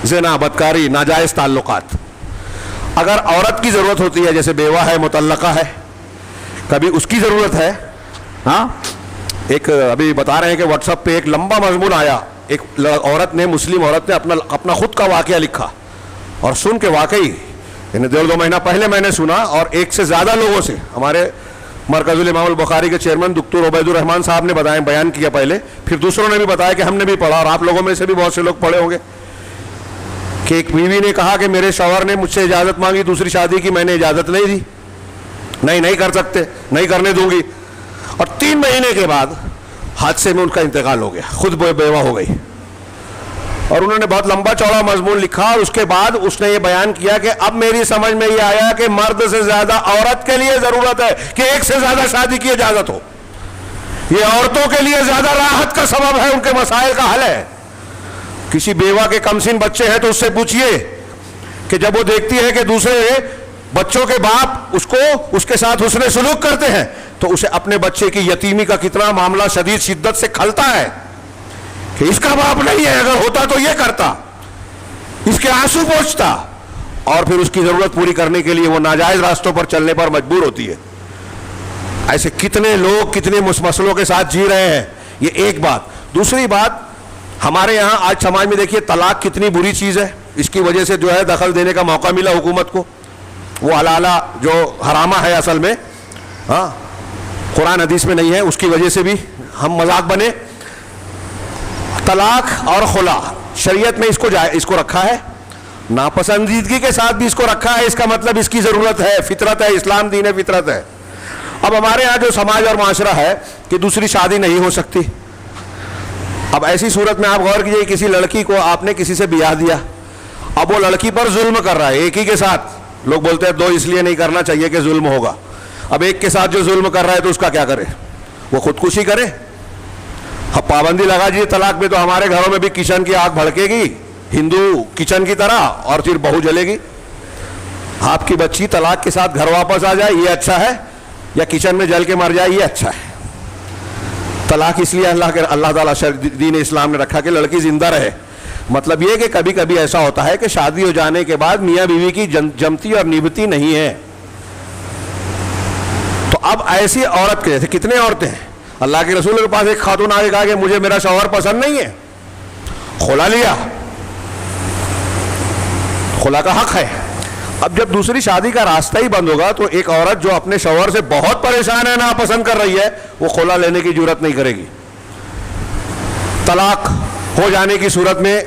زنا, بدکاری, ناجائز تعلقات. اگر عورت کی ضرورت ہوتی ہے, جیسے بیوہ ہے, مطلقہ ہے, کبھی اس کی ضرورت ہے. ہاں, ایک ابھی بتا رہے ہیں کہ واٹس ایپ پہ ایک لمبا مضمون آیا, ایک عورت نے, مسلم عورت نے اپنا خود کا واقعہ لکھا, اور سن کے واقعی یعنی 1.5-2 مہینہ پہلے میں نے سنا, اور ایک سے زیادہ لوگوں سے, ہمارے مرکز الامام البخاری کے چیئرمین دکتور عبید الرحمان صاحب نے بیان کیا پہلے, پھر دوسروں نے بھی بتایا کہ ہم نے بھی پڑھا, اور آپ لوگوں میں سے بھی بہت سے لوگ پڑھے ہوں گے, کہ ایک بیوی نے کہا کہ میرے شوہر نے مجھ سے اجازت مانگی دوسری شادی کی, میں نے اجازت نہیں دی, نہیں کر سکتے, نہیں کرنے دوں گی. اور 3 مہینے کے بعد حادثے میں ان کا انتقال ہو گیا, خود بیوہ ہو گئی. اور انہوں نے بہت لمبا چوڑا مضمون لکھا, اور اس کے بعد اس نے یہ بیان کیا کہ اب میری سمجھ میں یہ آیا کہ مرد سے زیادہ عورت کے لیے ضرورت ہے کہ ایک سے زیادہ شادی کی اجازت ہو. یہ عورتوں کے لیے زیادہ راحت کا سبب ہے, ان کے مسائل کا حل ہے. کسی بیوہ کے کم سن بچے ہیں تو اس سے پوچھئے کہ جب وہ دیکھتی ہے کہ دوسرے بچوں کے باپ اس کے ساتھ حسن سلوک کرتے ہیں تو اسے اپنے بچے کی یتیمی کا کتنا معاملہ شدید شدت سے کھلتا ہے کہ اس کا باپ نہیں ہے, اگر ہوتا تو یہ کرتا, اس کے آنسو پوچھتا, اور پھر اس کی ضرورت پوری کرنے کے لیے وہ ناجائز راستوں پر چلنے پر مجبور ہوتی ہے. ایسے کتنے لوگ کتنے مسئلوں کے ساتھ جی رہے ہیں. یہ ایک بات. دوسری بات, ہمارے یہاں آج سماج میں دیکھیے طلاق کتنی بری چیز ہے. اس کی وجہ سے جو ہے دخل دینے کا موقع ملا حکومت کو, وہ حلالہ جو حرامہ ہے اصل میں, ہاں قرآن حدیث میں نہیں ہے, اس کی وجہ سے بھی ہم مذاق بنے. طلاق اور خلا شریعت میں اس کو رکھا ہے, ناپسندیدگی کے ساتھ بھی اس کو رکھا ہے. اس کا مطلب اس کی ضرورت ہے, فطرت ہے, اسلام دین فطرت ہے. اب ہمارے ہاں جو سماج اور معاشرہ ہے کہ دوسری شادی نہیں ہو سکتی. اب ایسی صورت میں آپ غور کیجئے, کسی لڑکی کو آپ نے کسی سے بیاہ دیا, اب وہ لڑکی پر ظلم کر رہا ہے ایک ہی کے ساتھ. لوگ بولتے ہیں دو اس لیے نہیں کرنا چاہیے کہ ظلم ہوگا. اب ایک کے ساتھ جو ظلم کر رہا ہے تو اس کا کیا کرے, وہ خودکشی کرے. اب پابندی لگا دیجیے طلاق میں تو ہمارے گھروں میں بھی کچن کی آگ بھڑکے گی ہندو کچن کی طرح, اور پھر بہو جلے گی. آپ کی بچی طلاق کے ساتھ گھر واپس آ جائے یہ اچھا ہے, یا کچن میں جل کے مر جائے یہ اچھا ہے. طلاق اس لیے اللہ تعالیٰ دین اسلام نے رکھا کہ لڑکی زندہ رہے. مطلب یہ کہ کبھی کبھی ایسا ہوتا ہے کہ شادی ہو جانے کے بعد میاں بیوی کی جمتی اور نبھتی نہیں ہے. تو اب ایسی عورت کے جیسے کتنے عورتیں ہیں, اللہ کے رسول کے پاس ایک خاتون آ کے کہا کہ مجھے میرا شوہر پسند نہیں ہے, خلا لیا, خلا کا حق ہے. اب جب دوسری شادی کا راستہ ہی بند ہوگا تو ایک عورت جو اپنے شوہر سے بہت پریشان ہے, ناپسند کر رہی ہے, وہ خلا لینے کی جرات نہیں کرے گی. طلاق ہو جانے کی صورت میں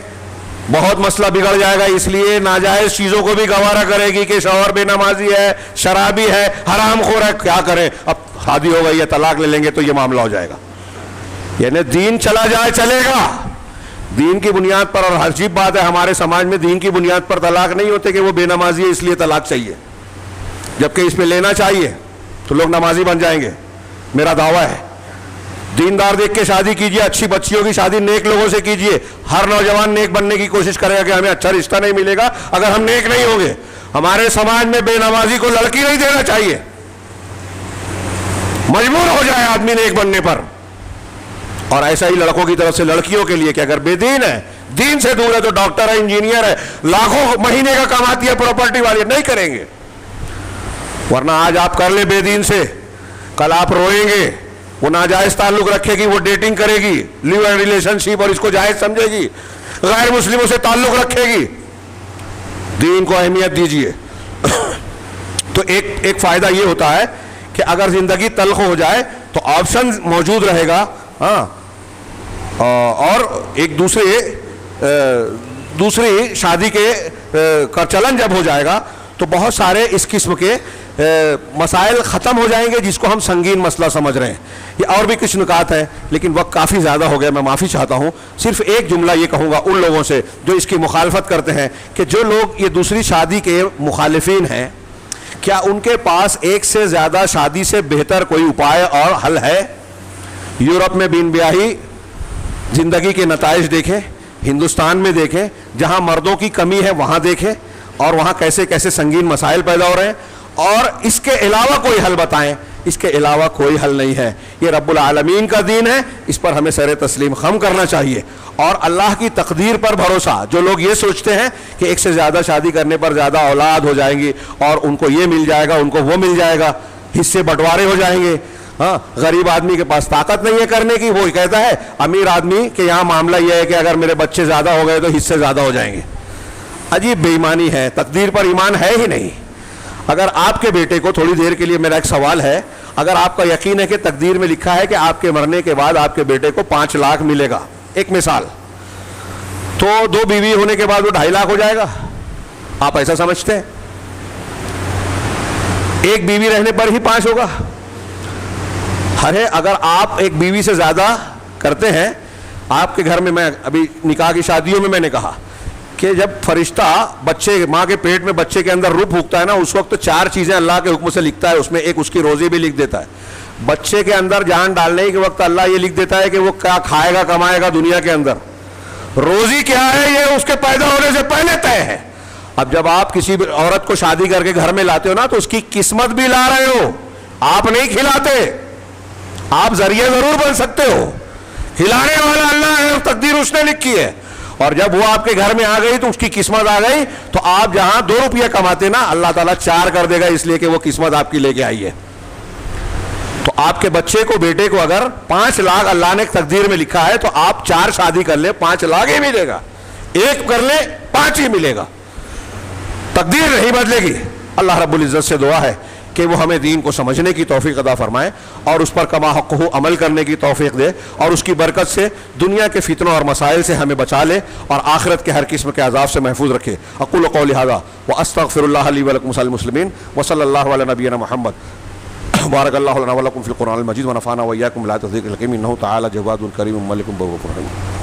بہت مسئلہ بگڑ جائے گا, اس لیے ناجائز چیزوں کو بھی گوارا کرے گی کہ شوہر بے نمازی ہے, شرابی ہے, حرام خور ہے, کیا کریں, اب شادی ہو گئی ہے طلاق لے لیں گے تو یہ معاملہ ہو جائے گا. یعنی دین چلا جائے چلے گا, دین کی بنیاد پر. اور عجیب بات ہے ہمارے سماج میں دین کی بنیاد پر طلاق نہیں ہوتے کہ وہ بے نمازی ہے اس لیے طلاق چاہیے, جبکہ اس پہ لینا چاہیے تو لوگ نمازی بن جائیں گے. میرا دعویٰ ہے دیندار دیکھ کے شادی کیجئے, اچھی بچیوں کی شادی نیک لوگوں سے کیجئے. ہر نوجوان نیک بننے کی کوشش کرے گا کہ ہمیں اچھا رشتہ نہیں ملے گا اگر ہم نیک نہیں ہوں گے. ہمارے سماج میں بے نمازی کو لڑکی نہیں دینا چاہیے, مجبور ہو جائے آدمی نیک بننے پر. اور ایسا ہی لڑکوں کی طرف سے لڑکیوں کے لیے کہ اگر بے دین ہے, دین سے دور ہے, تو ڈاکٹر ہے, انجینئر ہے, لاکھوں مہینے کا کماتی ہے, پراپرٹی والی, نہیں کریں گے. ورنہ آج آپ کر لیں بے دین سے, کل آپ روئیں گے. وہ ناجائز تعلق رکھے گی, وہ ڈیٹنگ کرے گی, لیو اینڈ ریلیشن شپ, اور اس کو جائز سمجھے گی, غیر مسلموں سے تعلق رکھے گی. دین کو اہمیت دیجیے. تو ایک فائدہ یہ ہوتا ہے کہ اگر زندگی تلخ ہو جائے تو آپشن موجود رہے گا. ہاں, اور ایک دوسری شادی کا چلن جب ہو جائے گا تو بہت سارے اس قسم کے مسائل ختم ہو جائیں گے جس کو ہم سنگین مسئلہ سمجھ رہے ہیں. یہ اور بھی کچھ نکات ہیں لیکن وقت کافی زیادہ ہو گیا, میں معافی چاہتا ہوں. صرف ایک جملہ یہ کہوں گا ان لوگوں سے جو اس کی مخالفت کرتے ہیں کہ جو لوگ یہ دوسری شادی کے مخالفین ہیں, کیا ان کے پاس ایک سے زیادہ شادی سے بہتر کوئی اپائے اور حل ہے؟ یورپ میں بین بیاہی زندگی کے نتائج دیکھیں, ہندوستان میں دیکھیں, جہاں مردوں کی کمی ہے وہاں دیکھیں, اور وہاں کیسے کیسے سنگین مسائل پیدا ہو رہے ہیں. اور اس کے علاوہ کوئی حل بتائیں. اس کے علاوہ کوئی حل نہیں ہے. یہ رب العالمین کا دین ہے, اس پر ہمیں سر تسلیم خم کرنا چاہیے. اور اللہ کی تقدیر پر بھروسہ. جو لوگ یہ سوچتے ہیں کہ ایک سے زیادہ شادی کرنے پر زیادہ اولاد ہو جائیں گی اور ان کو یہ مل جائے گا, ان کو وہ مل جائے گا, حصے بٹوارے ہو جائیں گے. ہاں, غریب آدمی کے پاس طاقت نہیں ہے کرنے کی, وہ کہتا ہے امیر آدمی کہ یہاں معاملہ یہ ہے کہ اگر میرے بچے زیادہ ہو گئے تو حصے زیادہ ہو جائیں گے. عجیب بے ایمانی ہے, تقدیر پر ایمان ہے ہی نہیں. اگر آپ کے بیٹے کو, تھوڑی دیر کے لیے میرا ایک سوال ہے, اگر آپ کا یقین ہے کہ تقدیر میں لکھا ہے کہ آپ کے مرنے کے بعد آپ کے بیٹے کو 5 لاکھ ملے گا, ایک مثال, تو 2 بیوی ہونے کے بعد وہ 2.5 لاکھ ہو جائے گا. آپ ایسا سمجھتے ہیں؟ ایک بیوی رہنے پر ہی 5 ہوگا. ارے اگر آپ ایک بیوی سے زیادہ کرتے ہیں. آپ کے گھر میں ابھی نکاح کی شادیوں میں نے کہا کہ جب فرشتہ بچے ماں کے پیٹ میں بچے کے اندر روح پھونکتا ہے نا, اس وقت 4 چیزیں اللہ کے حکم سے لکھتا ہے. اس میں ایک اس کی روزی بھی لکھ دیتا ہے. بچے کے اندر جان ڈالنے کے وقت اللہ یہ لکھ دیتا ہے کہ وہ کیا کھائے گا کمائے گا دنیا کے اندر. روزی کیا ہے یہ اس کے پیدا ہونے سے پہلے طے ہے. اب جب آپ کسی عورت کو شادی کر کے گھر میں لاتے ہو نا تو اس کی قسمت بھی لا رہے ہو, آپ نہیں کھلاتے. آپ ذریعے ضرور بن سکتے ہو, کھلانے والا اللہ ہے, تقدیر اس نے لکھی ہے. اور جب وہ آپ کے گھر میں آ گئی تو اس کی قسمت آ گئی, تو آپ جہاں 2 روپیہ کماتے نا اللہ تعالیٰ 4 کر دے گا, اس لیے کہ وہ قسمت آپ کی لے کے آئی ہے. تو آپ کے بچے کو بیٹے کو اگر 5 لاکھ اللہ نے تقدیر میں لکھا ہے تو آپ 4 شادی کر لیں 5 لاکھ ہی ملے گا, 1 کر لیں 5 ہی ملے گا. تقدیر نہیں بدلے گی. اللہ رب العزت سے دعا ہے کہ وہ ہمیں دین کو سمجھنے کی توفیق عطا فرمائے اور اس پر کما حقہ عمل کرنے کی توفیق دے, اور اس کی برکت سے دنیا کے فتنوں اور مسائل سے ہمیں بچا لے اور آخرت کے ہر قسم کے عذاب سے محفوظ رکھے. اقول قولی ھذا واستغفر اللہ لی ولکم ولسائر المسلمین وصلی اللہ علی نبینا محمد. بارک اللہ لنا ولکم فی القرآن المجید ونفعنا وإیاکم بالآیات والذکر الحکیم انہ تعالی جواد کریم ملک بر رحیم.